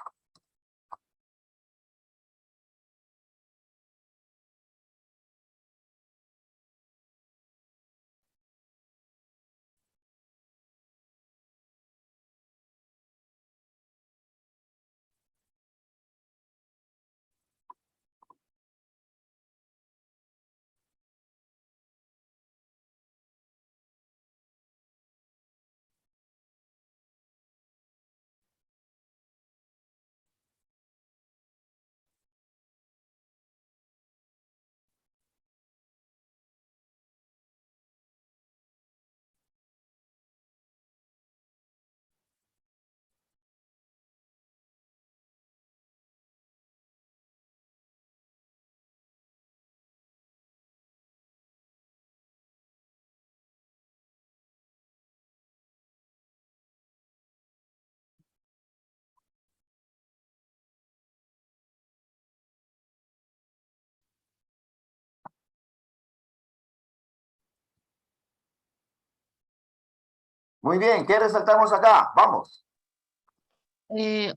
[SPEAKER 1] Muy bien, ¿qué resaltamos acá? Vamos.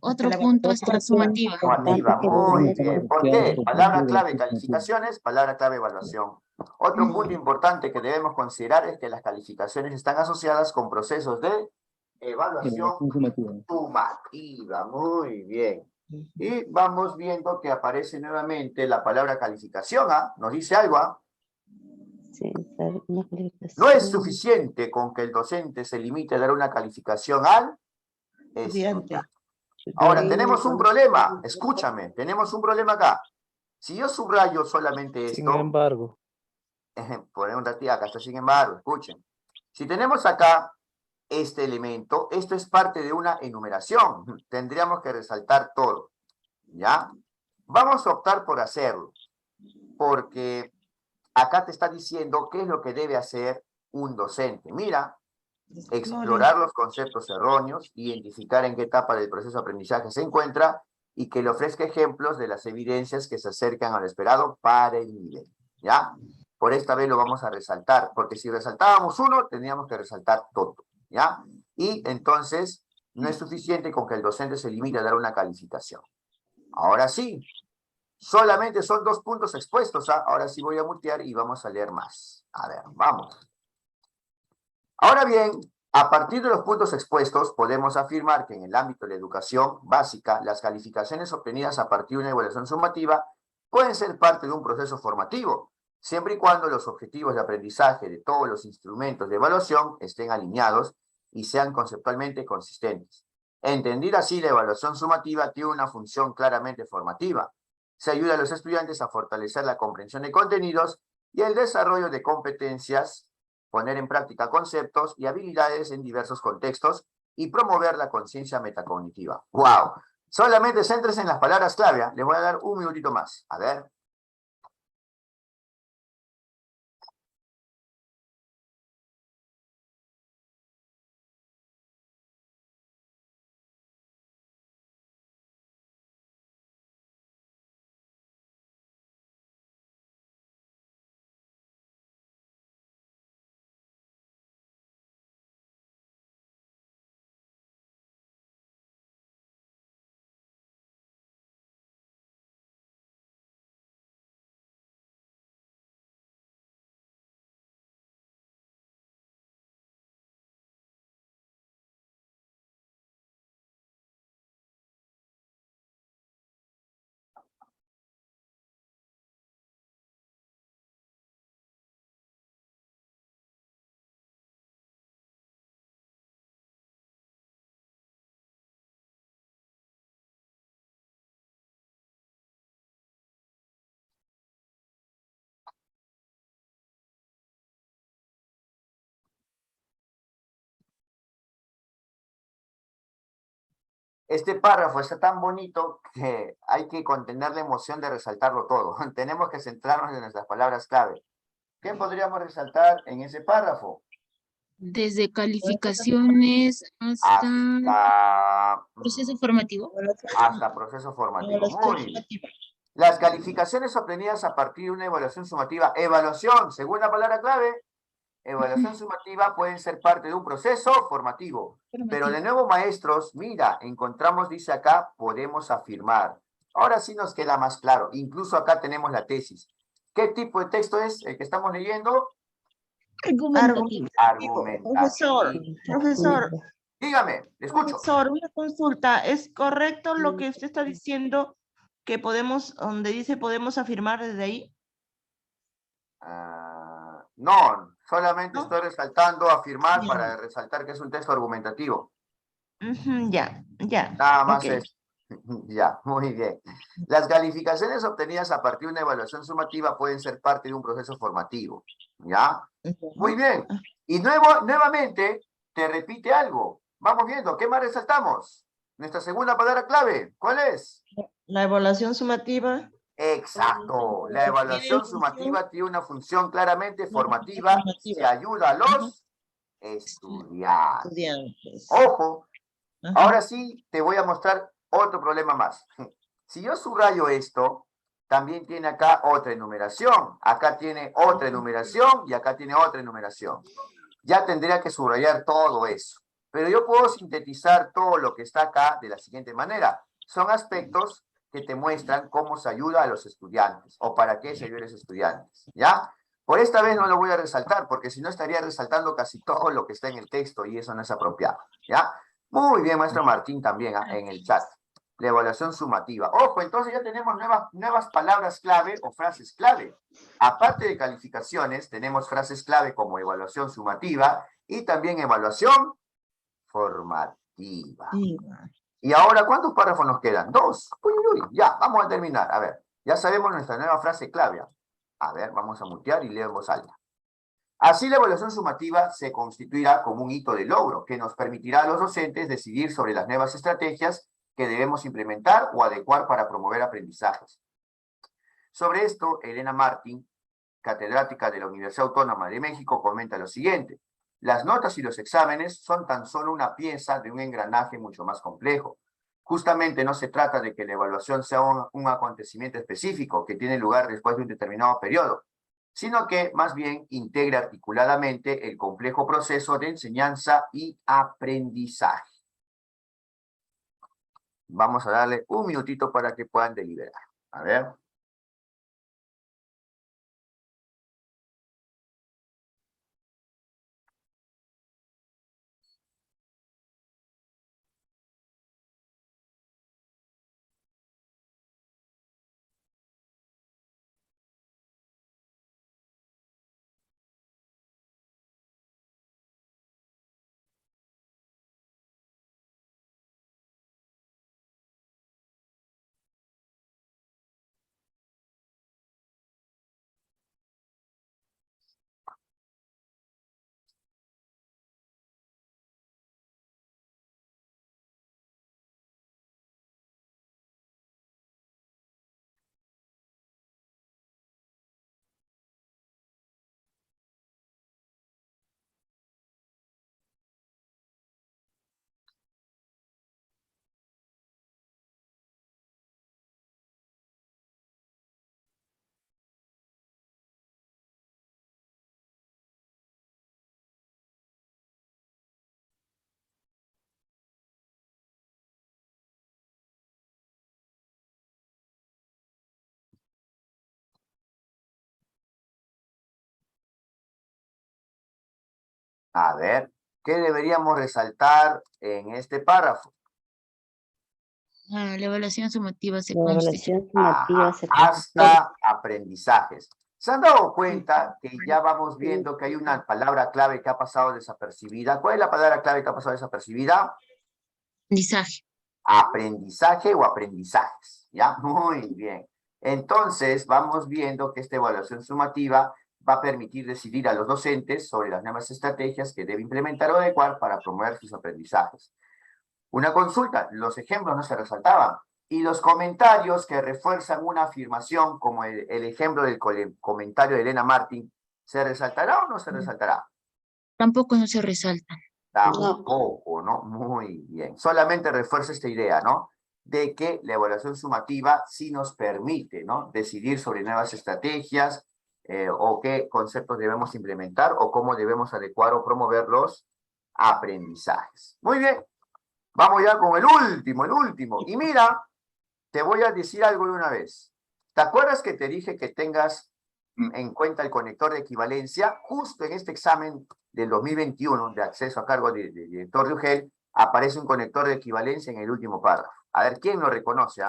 [SPEAKER 5] Otro
[SPEAKER 7] la
[SPEAKER 5] punto es la
[SPEAKER 7] evaluación
[SPEAKER 5] sumativa.
[SPEAKER 1] Sumativa, muy bien. ¿Por qué? Palabra clave calificaciones, palabra clave evaluación. Otro punto importante que debemos considerar es que las calificaciones están asociadas con procesos de evaluación sumativa. Muy bien. Y vamos viendo que aparece nuevamente la palabra calificación. ¿Ah? ¿Nos dice algo? ¿Ah?
[SPEAKER 6] Sí, dar una calificación.
[SPEAKER 1] No es suficiente con que el docente se limite a dar una calificación al estudiante. Ahora, tenemos un problema. Escúchame, tenemos un problema acá. Si yo subrayo solamente esto...
[SPEAKER 2] Sin embargo,
[SPEAKER 1] Poner un ratito acá, está sin embargo, escuchen. Si tenemos acá este elemento, esto es parte de una enumeración. Tendríamos que resaltar todo. ¿Ya? Vamos a optar por hacerlo. Porque acá te está diciendo qué es lo que debe hacer un docente. Mira, explorar los conceptos erróneos, identificar en qué etapa del proceso de aprendizaje se encuentra y que le ofrezca ejemplos de las evidencias que se acercan al esperado para el nivel. ¿Ya? Por esta vez lo vamos a resaltar, porque si resaltábamos uno, tendríamos que resaltar todo. ¿Ya? Y entonces, no es suficiente con que el docente se limite a dar una calificación. Ahora sí, solamente son 2 puntos expuestos. ¿Ah? Ahora sí voy a mutear y vamos a leer más. A ver, vamos. Ahora bien, a partir de los puntos expuestos, podemos afirmar que en el ámbito de la educación básica, las calificaciones obtenidas a partir de una evaluación sumativa pueden ser parte de un proceso formativo, siempre y cuando los objetivos de aprendizaje de todos los instrumentos de evaluación estén alineados y sean conceptualmente consistentes. Entendida así, la evaluación sumativa tiene una función claramente formativa. Se ayuda a los estudiantes a fortalecer la comprensión de contenidos y el desarrollo de competencias, poner en práctica conceptos y habilidades en diversos contextos y promover la conciencia metacognitiva. ¡Wow! Solamente céntrese en las palabras clave. Les voy a dar un minutito más. A ver. Este párrafo está tan bonito que hay que contener la emoción de resaltarlo todo. Tenemos que centrarnos en nuestras palabras clave. ¿Qué podríamos resaltar en ese párrafo?
[SPEAKER 5] Desde calificaciones hasta proceso formativo.
[SPEAKER 1] hasta proceso formativo.
[SPEAKER 6] Evaluación
[SPEAKER 1] Muy bien.
[SPEAKER 6] sumativa.
[SPEAKER 1] Las calificaciones obtenidas a partir de una evaluación sumativa. Evaluación, segunda palabra clave. Evaluación sumativa pueden ser parte de un proceso formativo. Pero de nuevo, maestros, mira, encontramos, dice acá, podemos afirmar. Ahora sí nos queda más claro. Incluso acá tenemos la tesis. ¿Qué tipo de texto es el que estamos leyendo?
[SPEAKER 6] Argumentativo. Profesor,
[SPEAKER 1] Dígame, le escucho.
[SPEAKER 6] profesor, una consulta. ¿Es correcto lo que usted está diciendo que podemos, donde dice podemos afirmar desde ahí?
[SPEAKER 1] No, solamente
[SPEAKER 6] ¿No?
[SPEAKER 1] estoy resaltando, afirmar
[SPEAKER 6] Ya.
[SPEAKER 1] para resaltar que es un texto argumentativo.
[SPEAKER 6] Ujú, ya.
[SPEAKER 1] Nada más
[SPEAKER 6] Ok.
[SPEAKER 1] es. Ya, muy bien. Las calificaciones obtenidas a partir de una evaluación sumativa pueden ser parte de un proceso formativo. ¿Ya? Muy bien. Y nuevamente, te repite algo. Vamos viendo, ¿qué más resaltamos? Nuestra segunda palabra clave, ¿cuál es?
[SPEAKER 6] La evaluación sumativa.
[SPEAKER 1] Exacto. La evaluación sumativa tiene una función claramente formativa que
[SPEAKER 6] Formativa.
[SPEAKER 1] ayuda a los estudiantes.
[SPEAKER 6] Estudiantes.
[SPEAKER 1] Ojo,
[SPEAKER 6] Ajá.
[SPEAKER 1] ahora sí te voy a mostrar otro problema más. Si yo subrayo esto, también tiene acá otra enumeración. Acá tiene otra enumeración y acá tiene otra enumeración. Ya tendría que subrayar todo eso. Pero yo puedo sintetizar todo lo que está acá de la siguiente manera. Son aspectos que te muestran cómo se ayuda a los estudiantes o para qué se ayuda a los estudiantes. ¿Ya? Por esta vez no lo voy a resaltar porque si no estaría resaltando casi todo lo que está en el texto y eso no es apropiado. ¿Ya? Muy bien, maestro Martín, también en el chat. La evaluación sumativa. Ojo, entonces ya tenemos nuevas palabras clave o frases clave. Aparte de calificaciones, tenemos frases clave como evaluación sumativa y también evaluación formativa. Y ahora, ¿cuántos párrafos nos quedan? 2. Uy, uy, uy. Ya, vamos a terminar. A ver, ya sabemos nuestra nueva frase clave. A ver, vamos a mutear y leo en voz alta. Así, la evaluación sumativa se constituirá como un hito de logro que nos permitirá a los docentes decidir sobre las nuevas estrategias que debemos implementar o adecuar para promover aprendizajes. Sobre esto, Elena Martín, catedrática de la Universidad Autónoma de México, comenta lo siguiente. Las notas y los exámenes son tan solo una pieza de un engranaje mucho más complejo. Justamente no se trata de que la evaluación sea un acontecimiento específico que tiene lugar después de un determinado periodo, sino que más bien integra articuladamente el complejo proceso de enseñanza y aprendizaje. Vamos a darle un minutito para que puedan deliberar. A ver. A ver, ¿qué deberíamos resaltar en este párrafo?
[SPEAKER 5] La evaluación sumativa se
[SPEAKER 4] La
[SPEAKER 5] constituye.
[SPEAKER 4] evaluación sumativa se
[SPEAKER 1] Hasta aprendizajes. ¿Se han dado cuenta que ya vamos viendo que hay una palabra clave que ha pasado desapercibida? ¿Cuál es la palabra clave que ha pasado desapercibida?
[SPEAKER 5] Aprendizaje.
[SPEAKER 1] Aprendizaje o aprendizajes. ¿Ya? Muy bien. Entonces, vamos viendo que esta evaluación sumativa va a permitir decidir a los docentes sobre las nuevas estrategias que debe implementar o adecuar para promover sus aprendizajes. Una consulta, los ejemplos no se resaltaban. Y los comentarios que refuerzan una afirmación, como el ejemplo del comentario de Elena Martín, ¿se resaltará o no se resaltará?
[SPEAKER 5] Tampoco no se resaltan.
[SPEAKER 1] Tampoco, ¿no? Muy bien. Solamente refuerza esta idea, ¿no? De que la evaluación sumativa sí nos permite, ¿no? Decidir sobre nuevas estrategias o qué conceptos debemos implementar o cómo debemos adecuar o promover los aprendizajes. Muy bien. Vamos ya con el último. Y mira, te voy a decir algo de una vez. ¿Te acuerdas que te dije que tengas en cuenta el conector de equivalencia? Justo en este examen del 2021 de acceso a cargo de director de UGEL, aparece un conector de equivalencia en el último párrafo. A ver, ¿quién lo reconoce?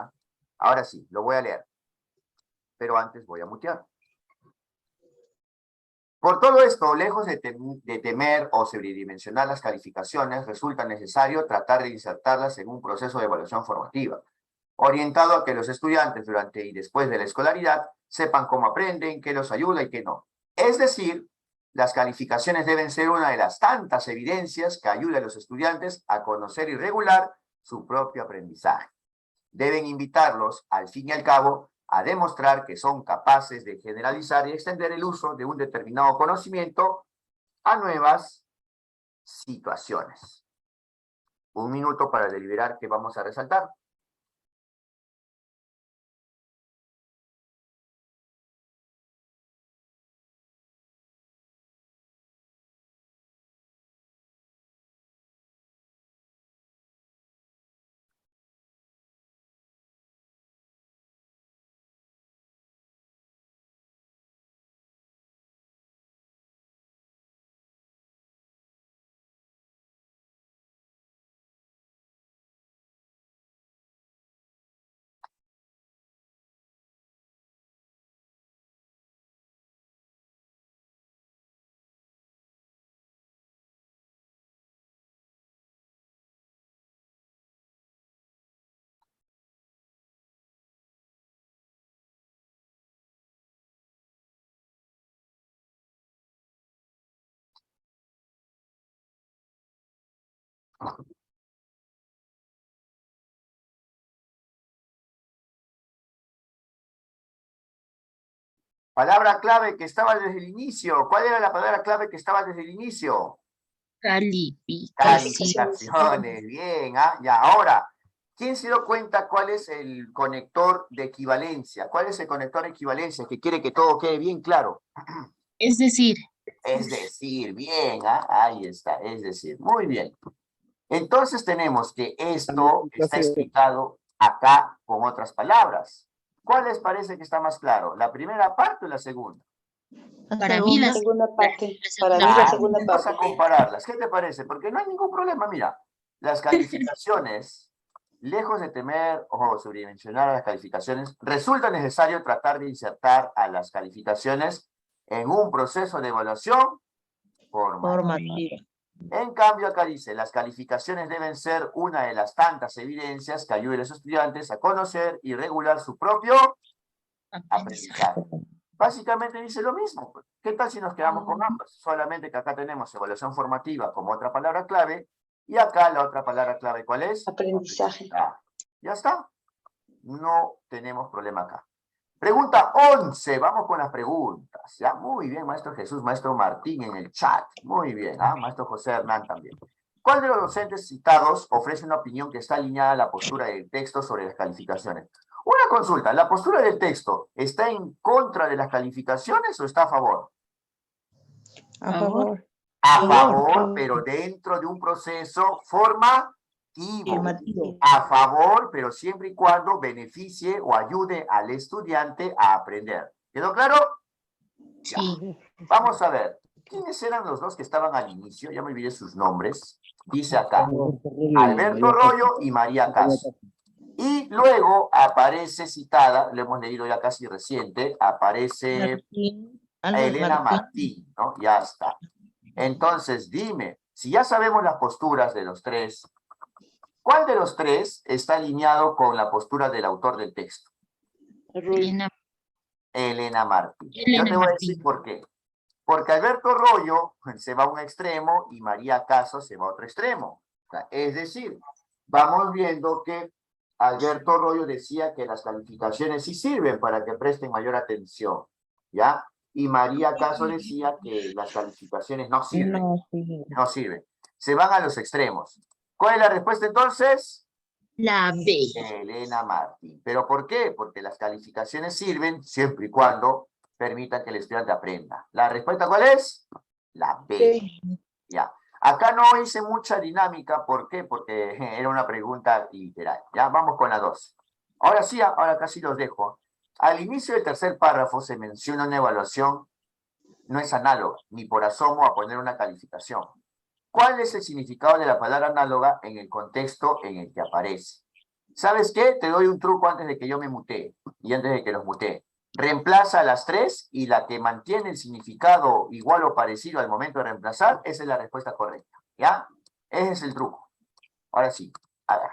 [SPEAKER 1] Ahora sí, lo voy a leer. Pero antes voy a mutear. Por todo esto, lejos de temer o sobredimensionar las calificaciones, resulta necesario tratar de insertarlas en un proceso de evaluación formativa, orientado a que los estudiantes durante y después de la escolaridad sepan cómo aprenden, qué los ayuda y qué no. Es decir, las calificaciones deben ser una de las tantas evidencias que ayudan a los estudiantes a conocer y regular su propio aprendizaje. Deben invitarlos, al fin y al cabo, a demostrar que son capaces de generalizar y extender el uso de un determinado conocimiento a nuevas situaciones. Un minuto para deliberar qué vamos a resaltar. Palabra clave que estaba desde el inicio. ¿Cuál era la palabra clave que estaba desde el inicio? Calificaciones. Bien, ya. Ahora, ¿quién se dio cuenta cuál es el conector de equivalencia? ¿Cuál es el conector de equivalencia que quiere que todo quede bien claro?
[SPEAKER 5] Es decir,
[SPEAKER 1] Bien, ahí está, es decir, muy bien. Entonces tenemos que esto está explicado acá con otras palabras. ¿Cuál les parece que está más claro? ¿La primera parte o la segunda?
[SPEAKER 5] para mí la
[SPEAKER 4] Segunda parte.
[SPEAKER 5] la
[SPEAKER 4] Para mí la
[SPEAKER 5] segunda
[SPEAKER 4] segunda
[SPEAKER 1] Vamos
[SPEAKER 4] parte.
[SPEAKER 1] a compararlas. ¿Qué te parece? Porque no hay ningún problema. Mira, las calificaciones, lejos de temer o sobredimensionar las calificaciones, resulta necesario tratar de insertar a las calificaciones en un proceso de evaluación formativa. En cambio, acá dice, las calificaciones deben ser una de las tantas evidencias que ayuden a los estudiantes a conocer y regular su propio aprendizaje. Básicamente dice lo mismo. ¿Qué tal si nos quedamos con ambas? Solamente que acá tenemos evaluación formativa como otra palabra clave, y acá la otra palabra clave, ¿cuál es?
[SPEAKER 4] Aprendizaje.
[SPEAKER 1] Ya está. No tenemos problema acá. Pregunta 11. Vamos con las preguntas. Ya, muy bien, maestro Jesús, maestro Martín en el chat. Muy bien, maestro José Hernán también. ¿Cuál de los docentes citados ofrece una opinión que está alineada a la postura del texto sobre las calificaciones? Una consulta, ¿la postura del texto está en contra de las calificaciones o está a favor?
[SPEAKER 7] A favor.
[SPEAKER 1] A favor, pero dentro de un proceso formativo. A favor, pero siempre y cuando beneficie o ayude al estudiante a aprender. ¿Quedó claro?
[SPEAKER 5] Sí.
[SPEAKER 1] Vamos a ver. ¿Quiénes eran los dos que estaban al inicio? Ya me olvidé sus nombres. Dice acá, Alberto Rollo y María Caso. Y luego aparece citada, lo hemos leído ya casi reciente, aparece Elena Martín, ¿no? Ya está. Entonces, dime, si ya sabemos las posturas de los tres, ¿cuál de los tres está alineado con la postura del autor del texto? Elena Martín. Yo te voy a decir por qué. Porque Alberto Rollo se va a un extremo y María Caso se va a otro extremo. O sea, es decir, vamos viendo que Alberto Rollo decía que las calificaciones sí sirven para que presten mayor atención, ¿ya? Y María acaso decía que las calificaciones no sirven.
[SPEAKER 7] No, sí.
[SPEAKER 1] No sirven. Se van a los extremos. ¿Cuál es la respuesta entonces?
[SPEAKER 5] La B.
[SPEAKER 1] Elena Martín. ¿Pero por qué? Porque las calificaciones sirven siempre y cuando permitan que el estudiante aprenda. ¿La respuesta cuál es? La B. Ya. Acá no hice mucha dinámica. ¿Por qué? Porque era una pregunta literal. Ya, vamos con la 2. Ahora sí, ahora casi los dejo. Al inicio del tercer párrafo se menciona una evaluación, no es análoga, ni por asomo a poner una calificación. ¿Cuál es el significado de la palabra análoga en el contexto en el que aparece? ¿Sabes qué? Te doy un truco antes de que yo me mutee y antes de que los mutee. Reemplaza a las tres y la que mantiene el significado igual o parecido al momento de reemplazar, esa es la respuesta correcta. ¿Ya? Ese es el truco. Ahora sí, a ver.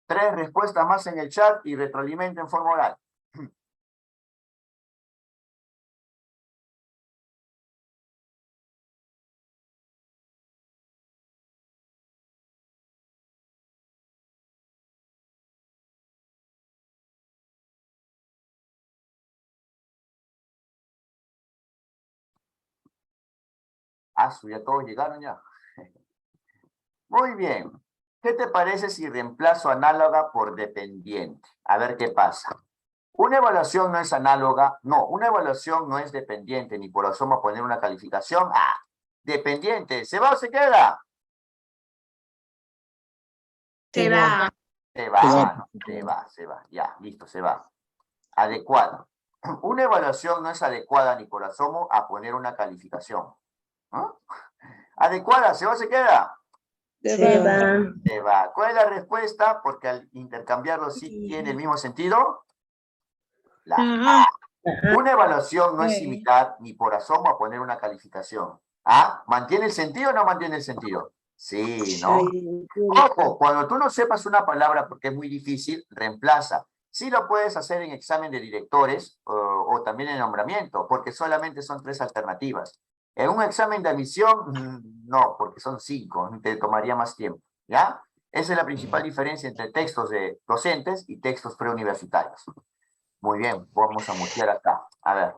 [SPEAKER 1] Tres respuestas más en el chat y retroalimenta en forma oral. Ya todos llegaron ya. Muy bien. ¿Qué te parece si reemplazo análoga por dependiente? A ver qué pasa. Una evaluación no es análoga, no, una evaluación no es dependiente, ni por asomo poner una calificación. Dependiente, ¿se va o se queda?
[SPEAKER 5] Se va.
[SPEAKER 1] Se va, no, se va, ya, listo, se va. Adecuada. Una evaluación no es adecuada ni por asomo a poner una calificación. ¿No? Adecuada, ¿se va o se queda?
[SPEAKER 3] Se va.
[SPEAKER 1] Se va. ¿Cuál es la respuesta? Porque al intercambiarlo sí tiene el mismo sentido. La A. Una evaluación no es similar ni por asomo a poner una calificación. ¿Mantiene el sentido o no mantiene el sentido? Sí, ¿no? Ojo, cuando tú no sepas una palabra porque es muy difícil, reemplaza. Sí lo puedes hacer en examen de directores o también en nombramiento, porque solamente son tres alternativas. En un examen de admisión, no, porque son 5, te tomaría más tiempo, ¿ya? Esa es la principal diferencia entre textos de docentes y textos preuniversitarios. Muy bien, vamos a mutear acá. A ver.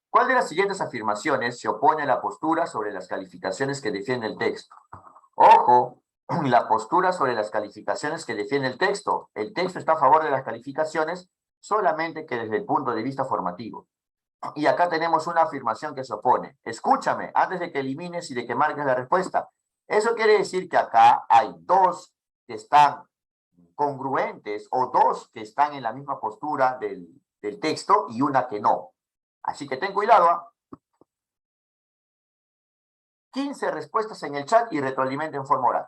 [SPEAKER 1] ¿Cuál de las siguientes afirmaciones se opone a la postura sobre las calificaciones que defiende el texto? Ojo, la postura sobre las calificaciones que defiende el texto. El texto está a favor de las calificaciones solamente que desde el punto de vista formativo. Y acá tenemos una afirmación que se opone. Escúchame, antes de que elimines y de que marques la respuesta. Eso quiere decir que acá hay dos que están congruentes o dos que están en la misma postura del texto y una que no. Así que ten cuidado. 15 respuestas en el chat y retroalimenta en forma oral.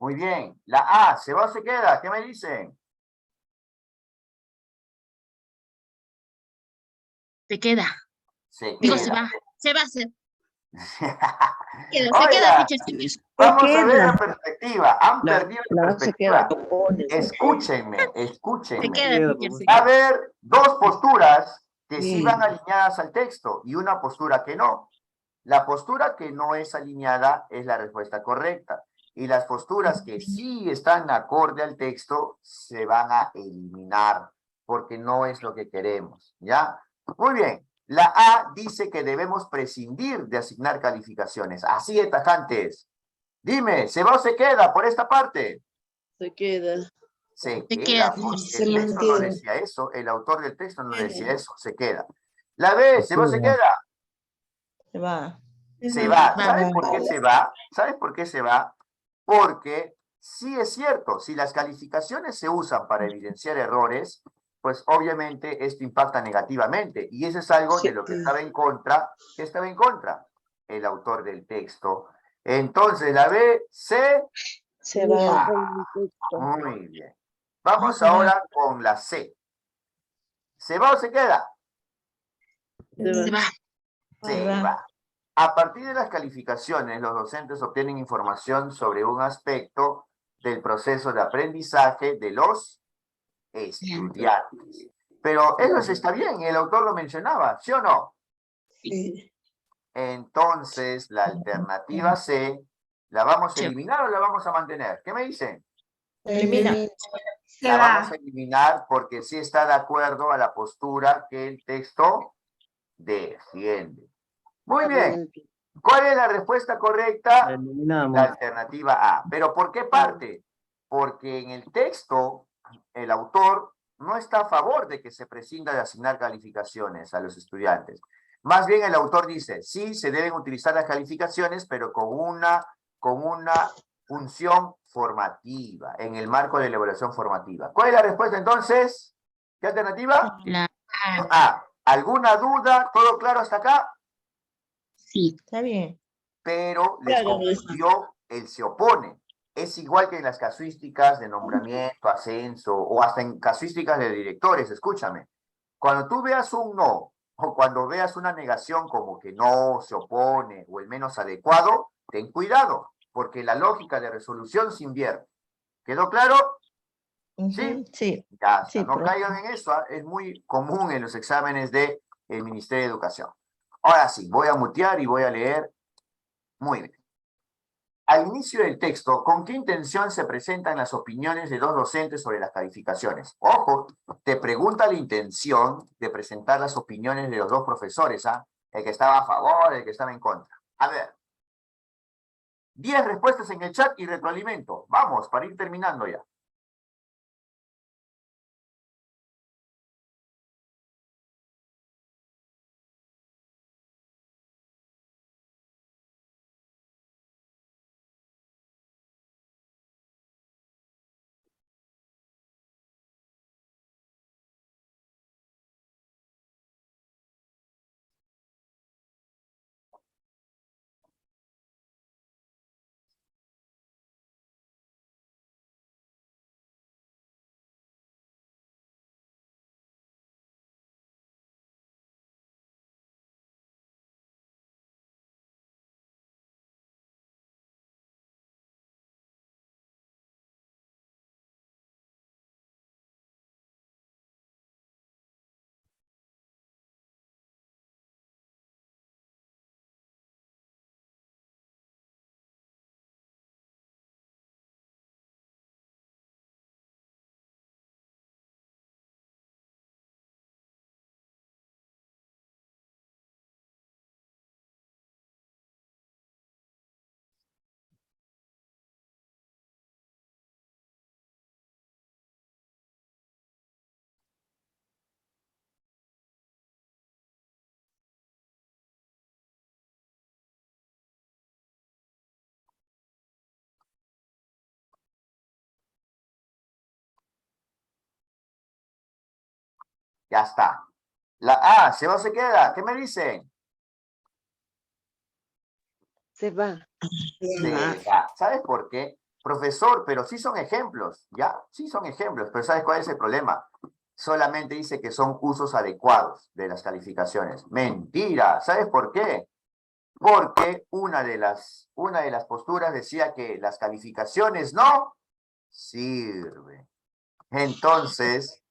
[SPEAKER 1] Muy bien. La A, ¿se va o se queda? ¿Qué me dicen?
[SPEAKER 5] Se queda.
[SPEAKER 1] Se
[SPEAKER 5] Digo, se
[SPEAKER 1] queda.
[SPEAKER 5] va. Se va. Se queda,
[SPEAKER 1] Oiga,
[SPEAKER 5] teacher. Se me-
[SPEAKER 1] vamos a ver
[SPEAKER 7] queda.
[SPEAKER 1] la perspectiva. Han
[SPEAKER 7] La-
[SPEAKER 1] perdido
[SPEAKER 7] la
[SPEAKER 1] la
[SPEAKER 7] A se queda.
[SPEAKER 1] perspectiva. Escúchenme,
[SPEAKER 5] Se
[SPEAKER 1] escúchenme.
[SPEAKER 5] queda, teacher. Se
[SPEAKER 1] Va a
[SPEAKER 5] queda.
[SPEAKER 1] haber dos posturas que sí
[SPEAKER 7] Sí.
[SPEAKER 1] van alineadas al texto y una postura que no. La postura que no es alineada es la respuesta correcta. Y las posturas que sí están acorde al texto se van a eliminar porque no es lo que queremos, ¿ya? Muy bien. La A dice que debemos prescindir de asignar calificaciones. Así de tajantes. Dime, ¿se va o se queda por esta parte?
[SPEAKER 7] Se queda.
[SPEAKER 1] Se
[SPEAKER 5] Se
[SPEAKER 1] queda,
[SPEAKER 5] queda,
[SPEAKER 1] porque
[SPEAKER 5] teacher.
[SPEAKER 1] el texto no decía eso, el autor del texto no decía eso, se queda. La B, ¿se va o se queda?
[SPEAKER 7] Se va.
[SPEAKER 1] Se va.
[SPEAKER 5] Va.
[SPEAKER 1] ¿Sabes por qué se va? ¿Sabes por qué se va? Porque sí es cierto, si las calificaciones se usan para evidenciar errores, pues obviamente esto impacta negativamente. Y eso es algo de lo que estaba en contra. ¿Qué estaba en contra? El autor del texto. Entonces, la B,
[SPEAKER 7] Se va.
[SPEAKER 1] muy bien. Vamos ahora con la C. ¿Se va o se queda?
[SPEAKER 5] Se va.
[SPEAKER 1] Se va. A partir de las calificaciones, los docentes obtienen información sobre un aspecto del proceso de aprendizaje de los estudiantes. Pero eso está bien, el autor lo mencionaba, ¿sí o no?
[SPEAKER 7] Sí.
[SPEAKER 1] Entonces, la alternativa C, ¿la vamos a
[SPEAKER 5] Sí.
[SPEAKER 1] eliminar o la vamos a mantener? ¿Qué me dicen?
[SPEAKER 7] Elimina.
[SPEAKER 5] Se
[SPEAKER 1] La
[SPEAKER 5] va.
[SPEAKER 1] vamos a eliminar porque sí está de acuerdo a la postura que el texto defiende. Muy bien. ¿Cuál es la respuesta correcta? La alternativa A. ¿Pero por qué parte? Porque en el texto, el autor no está a favor de que se prescinda de asignar calificaciones a los estudiantes. Más bien el autor dice, sí, se deben utilizar las calificaciones, pero con una función formativa, en el marco de la evaluación formativa. ¿Cuál es la respuesta entonces? ¿Qué alternativa?
[SPEAKER 5] La A.
[SPEAKER 1] A. ¿Alguna duda? ¿Todo claro hasta acá?
[SPEAKER 5] Sí.
[SPEAKER 7] Está bien.
[SPEAKER 1] Pero les
[SPEAKER 7] Claro,
[SPEAKER 1] confundió el se opone. Es igual que en las casuísticas de nombramiento, ascenso, o hasta en casuísticas de directores, escúchame. Cuando tú veas un no, o cuando veas una negación como que no, se opone, o el menos adecuado, ten cuidado, porque la lógica de resolución se invierte. ¿Quedó claro? ¿Sí?
[SPEAKER 7] Sí.
[SPEAKER 1] Ya está.
[SPEAKER 7] Sí,
[SPEAKER 1] No
[SPEAKER 7] profe.
[SPEAKER 1] caigan en eso, es muy común en los exámenes del Ministerio de Educación. Ahora sí, voy a mutear y voy a leer. Muy bien. Al inicio del texto, ¿con qué intención se presentan las opiniones de dos docentes sobre las calificaciones? Ojo, te pregunta la intención de presentar las opiniones de los dos profesores, ¿ah? El que estaba a favor, el que estaba en contra. A ver. 10 respuestas en el chat y retroalimento. Vamos, para ir terminando ya. Ya está. La A, ¿se va o se queda? ¿Qué me dicen?
[SPEAKER 7] Se va.
[SPEAKER 1] Se va. ¿Sabes por qué? Profesor, pero sí son ejemplos, ¿ya? Sí son ejemplos, pero ¿sabes cuál es el problema? Solamente dice que son usos adecuados de las calificaciones. Mentira, ¿sabes por qué? Porque una de las posturas decía que las calificaciones no sirven. Entonces,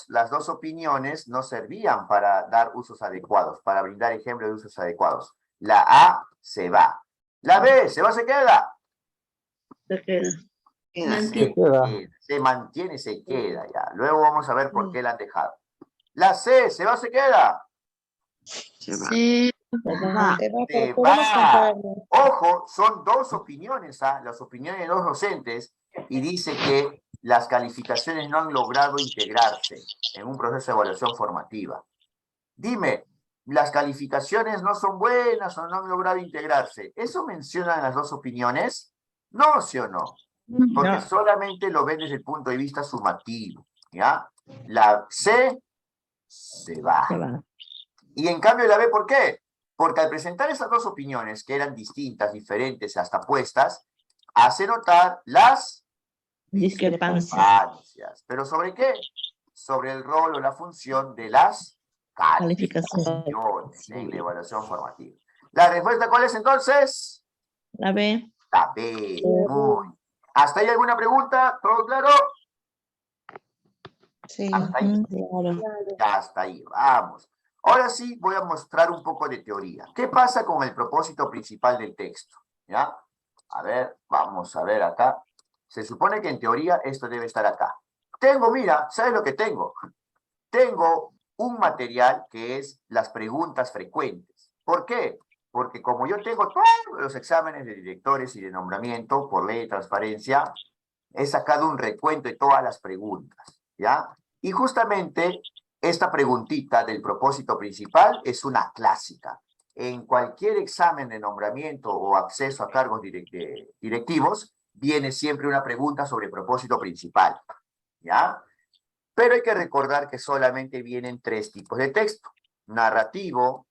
[SPEAKER 1] las dos opiniones no servían para dar usos adecuados, para brindar ejemplos de usos adecuados. La A se va. La B se va, se queda.
[SPEAKER 7] Se queda.
[SPEAKER 1] Se
[SPEAKER 2] queda.
[SPEAKER 1] se mantiene, se queda ya. Luego vamos a ver por qué la han dejado. La C se va, se queda.
[SPEAKER 5] Se va.
[SPEAKER 7] Se va,
[SPEAKER 1] Se
[SPEAKER 7] pero podemos
[SPEAKER 1] va.
[SPEAKER 7] compararlo.
[SPEAKER 1] Ojo, son dos opiniones, ¿ah? Las opiniones de los docentes, y dice que las calificaciones no han logrado integrarse en un proceso de evaluación formativa. Dime, ¿las calificaciones no son buenas o no han logrado integrarse? ¿Eso mencionan las dos opiniones? No, ¿sí o no? Porque
[SPEAKER 7] No.
[SPEAKER 1] solamente lo ven desde el punto de vista sumativo, ¿ya? La C se va.
[SPEAKER 7] Se va.
[SPEAKER 1] Y en cambio la B, ¿por qué? Porque al presentar esas dos opiniones, que eran distintas, diferentes, hasta opuestas, hace notar las
[SPEAKER 7] Discrepancia.
[SPEAKER 1] discrepancias. ¿Pero sobre qué? Sobre el rol o la función de las
[SPEAKER 7] Calificación.
[SPEAKER 1] calificaciones en la evaluación formativa. ¿La respuesta cuál es entonces?
[SPEAKER 7] La B.
[SPEAKER 1] La B. Muy. ¿Hasta ahí alguna pregunta? ¿Todo claro?
[SPEAKER 7] Sí.
[SPEAKER 1] Hasta ahí.
[SPEAKER 7] Claro.
[SPEAKER 1] Ya hasta ahí, vamos. Ahora sí voy a mostrar un poco de teoría. ¿Qué pasa con el propósito principal del texto? ¿Ya? A ver, vamos a ver acá. Se supone que en teoría esto debe estar acá. Tengo, mira, ¿sabes lo que tengo? Tengo un material que es las preguntas frecuentes. ¿Por qué? Porque como yo tengo todos los exámenes de directores y de nombramiento por ley de transparencia, he sacado un recuento de todas las preguntas, ¿ya? Y justamente esta preguntita del propósito principal es una clásica. En cualquier examen de nombramiento o acceso a cargos directivos, viene siempre una pregunta sobre propósito principal, ¿ya? Pero hay que recordar que solamente vienen 3 tipos de texto: narrativo,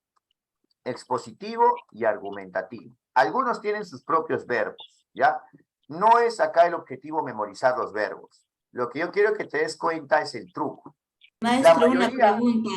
[SPEAKER 1] expositivo y argumentativo. Algunos tienen sus propios verbos, ¿ya? No es acá el objetivo memorizar los verbos. Lo que yo quiero que te des cuenta es el truco.
[SPEAKER 8] Maestro, una
[SPEAKER 1] mayoría-
[SPEAKER 8] pregunta.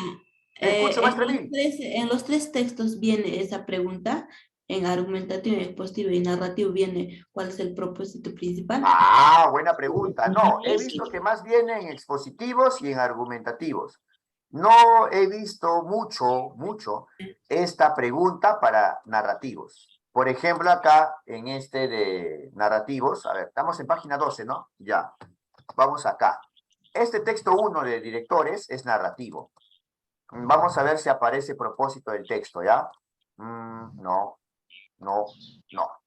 [SPEAKER 1] Escucha, maestra Mil.
[SPEAKER 8] En los 3 textos viene esa pregunta. En argumentativo, expositivo y narrativo viene cuál es el propósito principal.
[SPEAKER 1] Ah, buena pregunta. No, he visto que más viene en expositivos y en argumentativos. No he visto mucho esta pregunta para narrativos. Por ejemplo, acá en este de narrativos, a ver, estamos en página 12, ¿no? Ya, vamos acá. Este texto 1 de directores es narrativo. Vamos a ver si aparece propósito del texto, ¿ya? No.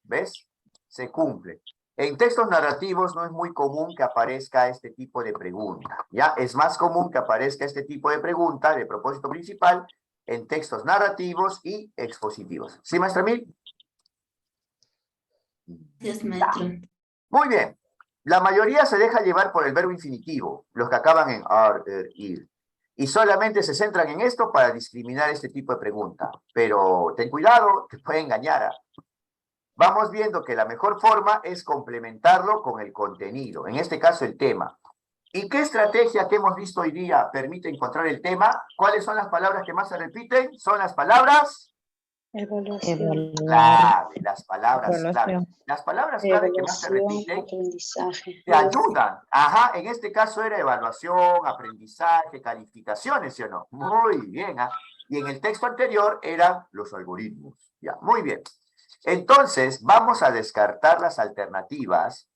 [SPEAKER 1] ¿Ves? Se cumple. En textos narrativos no es muy común que aparezca este tipo de pregunta, ¿ya? Es más común que aparezca este tipo de pregunta de propósito principal en textos narrativos y expositivos. ¿Sí, maestra Mil?
[SPEAKER 8] Gracias, maestro.
[SPEAKER 1] Muy bien. La mayoría se deja llevar por el verbo infinitivo, los que acaban en ar, ir. Y solamente se centran en esto para discriminar este tipo de pregunta. Pero ten cuidado, te puede engañar, ¿ah? Vamos viendo que la mejor forma es complementarlo con el contenido, en este caso el tema. ¿Y qué estrategia que hemos visto hoy día permite encontrar el tema? ¿Cuáles son las palabras que más se repiten? Son las palabras
[SPEAKER 7] Evaluación.
[SPEAKER 1] clave, las palabras clave.
[SPEAKER 7] Evaluación.
[SPEAKER 1] Las palabras clave que más se repiten
[SPEAKER 4] Aprendizaje.
[SPEAKER 1] te ayudan. Ajá, en este caso era evaluación, aprendizaje, calificaciones, ¿sí o no? Muy bien, ¿ah? Y en el texto anterior eran los algoritmos. Ya, muy bien. Entonces, vamos a descartar las alternativas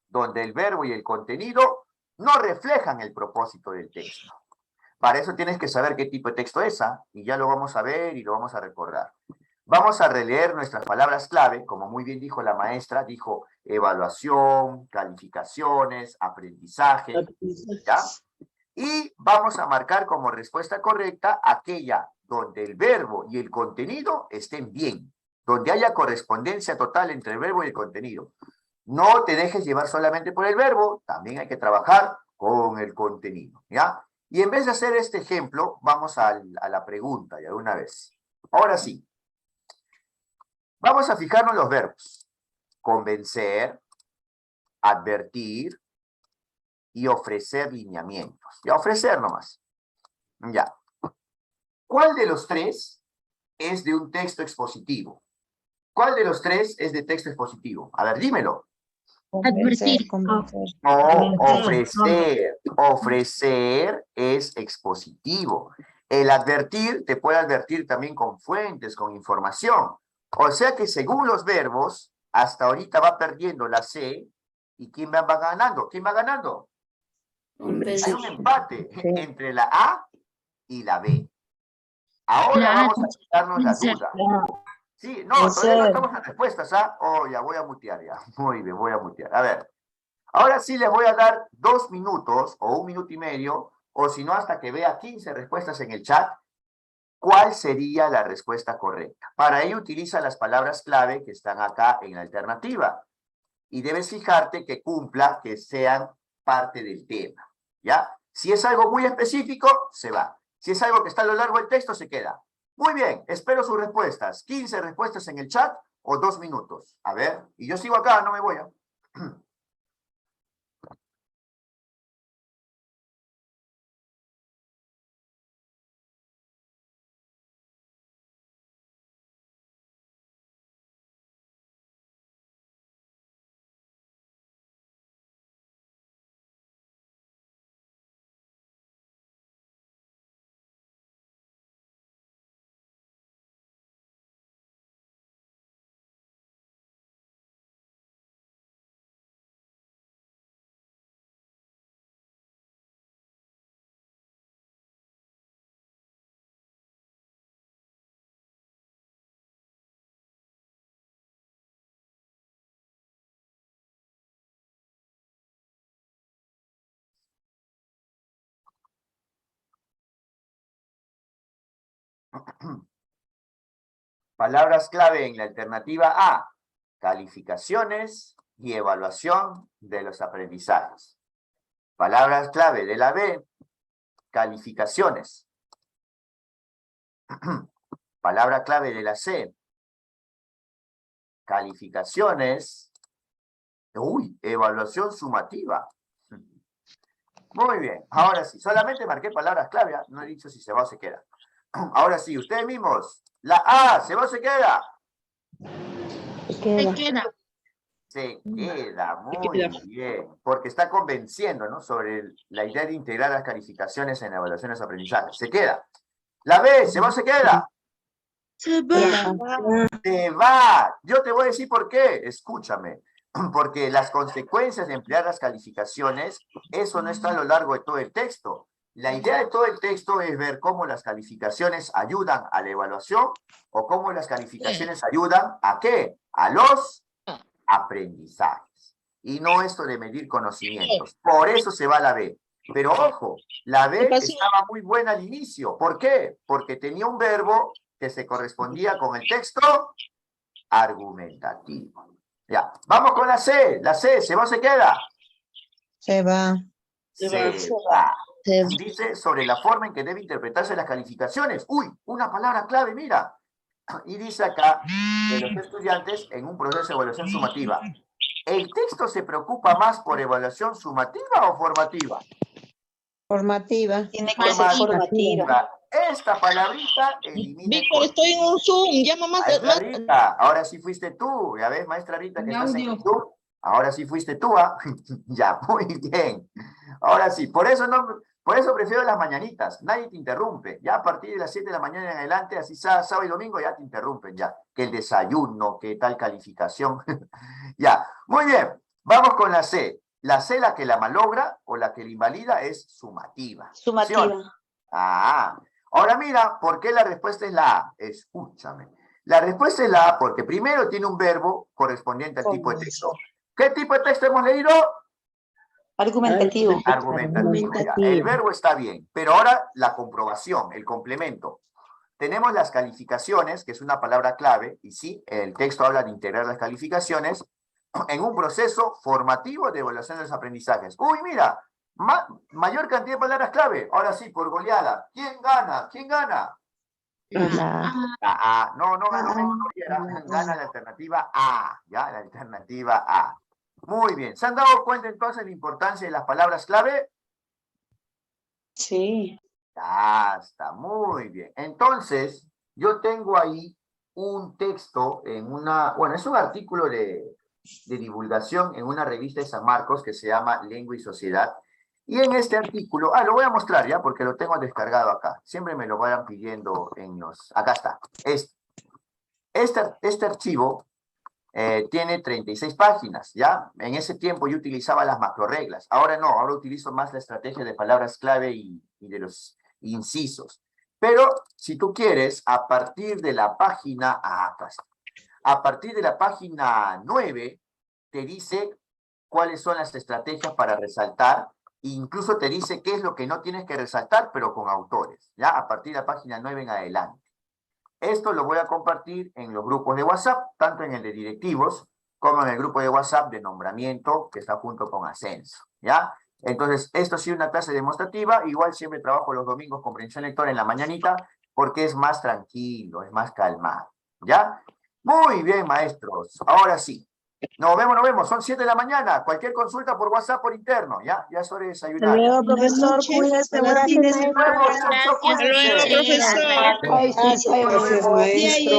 [SPEAKER 1] donde el verbo y el contenido no reflejan el propósito del texto. Para eso tienes que saber qué tipo de texto es, y ya lo vamos a ver y lo vamos a recordar. Vamos a releer nuestras palabras clave, como muy bien dijo la maestra, dijo evaluación, calificaciones, aprendizaje, ¿ya? Y vamos a marcar como respuesta correcta aquella donde el verbo y el contenido estén bien, donde haya correspondencia total entre el verbo y el contenido. No te dejes llevar solamente por el verbo, también hay que trabajar con el contenido, ¿ya? Y en vez de hacer este ejemplo, vamos a la pregunta ya de una vez. Ahora sí. Vamos a fijarnos en los verbos. convencer, advertir y ofrecer lineamientos. Ya, ofrecer nomás. Ya. ¿Cuál de los tres es de un texto expositivo? ¿Cuál de los tres es de texto expositivo? A ver, dímelo.
[SPEAKER 5] Advertir.
[SPEAKER 1] No, ofrecer. Ofrecer es expositivo. El advertir te puede advertir también con fuentes, con información. O sea que según los verbos, hasta ahorita va perdiendo la C. ¿Y quién va ganando? ¿Quién va ganando? Hay un empate entre la A y la B. Ahora
[SPEAKER 5] La A.
[SPEAKER 1] vamos a quitarnos la duda. Sí, no, todavía no estamos en respuestas, ¿ah? Oh, ya voy a mutear ya. Muy bien, voy a mutear. A ver, ahora sí les voy a dar 2 minutos o 1 minuto y medio, o si no, hasta que vea 15 respuestas en el chat, ¿cuál sería la respuesta correcta? Para ello utiliza las palabras clave que están acá en la alternativa. Y debes fijarte que cumpla, que sean parte del tema, ¿ya? Si es algo muy específico, se va. Si es algo que está a lo largo del texto, se queda. Muy bien, espero sus respuestas. 15 respuestas en el chat o 2 minutos. A ver, y yo sigo acá, no me voy a... Palabras clave en la alternativa A. Calificaciones y evaluación de los aprendizajes. Palabras clave de la B. Calificaciones. Palabra clave de la C. Calificaciones. Uy, evaluación sumativa. Muy bien, ahora sí, solamente marqué palabras clave, no he dicho si se va o se queda. Ahora sí, ustedes mismos, la A, ¿se va o se queda?
[SPEAKER 5] Se queda.
[SPEAKER 1] Se queda, muy bien, porque está convenciendo, ¿no? Sobre la idea de integrar las calificaciones en evaluaciones de aprendizaje. Se queda. La B, ¿se va o se queda?
[SPEAKER 5] Se va.
[SPEAKER 1] Se va. Yo te voy a decir por qué, escúchame. Porque las consecuencias de emplear las calificaciones, eso no está a lo largo de todo el texto. La idea de todo el texto es ver cómo las calificaciones ayudan a la evaluación o cómo las calificaciones ayudan ¿a qué? A los aprendizajes. Y no esto de medir conocimientos. Por eso se va la B. Pero ojo, la B estaba muy buena al inicio. ¿Por qué? Porque tenía un verbo que se correspondía con el texto argumentativo. Ya, vamos con la C. La C, ¿se va o se queda?
[SPEAKER 7] Se va.
[SPEAKER 1] Se va. Dice sobre la forma en que debe interpretarse las calificaciones. Uy, una palabra clave, mira. Y dice acá que los estudiantes en un proceso de evaluación sumativa. ¿El texto se preocupa más por evaluación sumativa o formativa?
[SPEAKER 7] Formativa.
[SPEAKER 4] Tiene que ser formativa.
[SPEAKER 1] Esta palabrita elimina...
[SPEAKER 6] Víctor, estoy en un Zoom, llama más.
[SPEAKER 1] Maestra Rita, ahora sí fuiste tú. Ya ves, maestra Rita, que estás en YouTube. Ahora sí fuiste tú, ¿ah? Ya, muy bien. Ahora sí, por eso prefiero las mañanitas. Nadie te interrumpe. Ya a partir de las 7 de la mañana en adelante, así sábado y domingo, ya te interrumpen ya. Que el desayuno, que tal calificación. Ya, muy bien. Vamos con la C. La C, la que la malogra o la que la invalida, es sumativa.
[SPEAKER 4] Sumativa.
[SPEAKER 1] Ah, ahora mira, ¿por qué la respuesta es la A? Escúchame. La respuesta es la A porque primero tiene un verbo correspondiente al tipo de texto. ¿Qué tipo de texto hemos leído?
[SPEAKER 4] Argumentativo.
[SPEAKER 1] Argumentativo. Ya. El verbo está bien, pero ahora la comprobación, el complemento. Tenemos las calificaciones, que es una palabra clave, y sí, el texto habla de integrar las calificaciones en un proceso formativo de evaluación de los aprendizajes. Uy, mira, mayor cantidad de palabras clave. Ahora sí, por goleada. ¿Quién gana? ¿Quién gana?
[SPEAKER 5] La
[SPEAKER 1] La A. No, gana la alternativa A. Ya, la alternativa A. Muy bien. ¿Se han dado cuenta entonces de la importancia de las palabras clave?
[SPEAKER 4] Sí.
[SPEAKER 1] Ya está, muy bien. Entonces, yo tengo ahí un texto en bueno, es un artículo de divulgación en una revista de San Marcos que se llama Lengua y Sociedad. Y en este artículo, lo voy a mostrar ya porque lo tengo descargado acá. Siempre me lo vayan pidiendo acá está. Este archivo tiene 36 páginas, ¿ya? En ese tiempo yo utilizaba las macroreglas. Ahora no, ahora utilizo más la estrategia de palabras clave y de los incisos. Pero si tú quieres, a partir de la página, a partir de la página 9, te dice cuáles son las estrategias para resaltar, e incluso te dice qué es lo que no tienes que resaltar, pero con autores, ¿ya? A partir de la página 9 en adelante. Esto lo voy a compartir en los grupos de WhatsApp, tanto en el de directivos, como en el grupo de WhatsApp de nombramiento, que está junto con Ascenso, ¿ya? Entonces, esto sí es una clase demostrativa, igual siempre trabajo los domingos comprensión lectora en la mañanita, porque es más tranquilo, es más calmado, ¿ya? Muy bien, maestros, ahora sí. Nos vemos, son 7 de la mañana, cualquier consulta por WhatsApp, por interno, ¿ya? Ya es hora de desayunar.
[SPEAKER 7] Profesor, cuídese. Buenas
[SPEAKER 1] Nos vemos, chau, chau, cuídense.
[SPEAKER 5] profesor.
[SPEAKER 7] Gracias, maestro.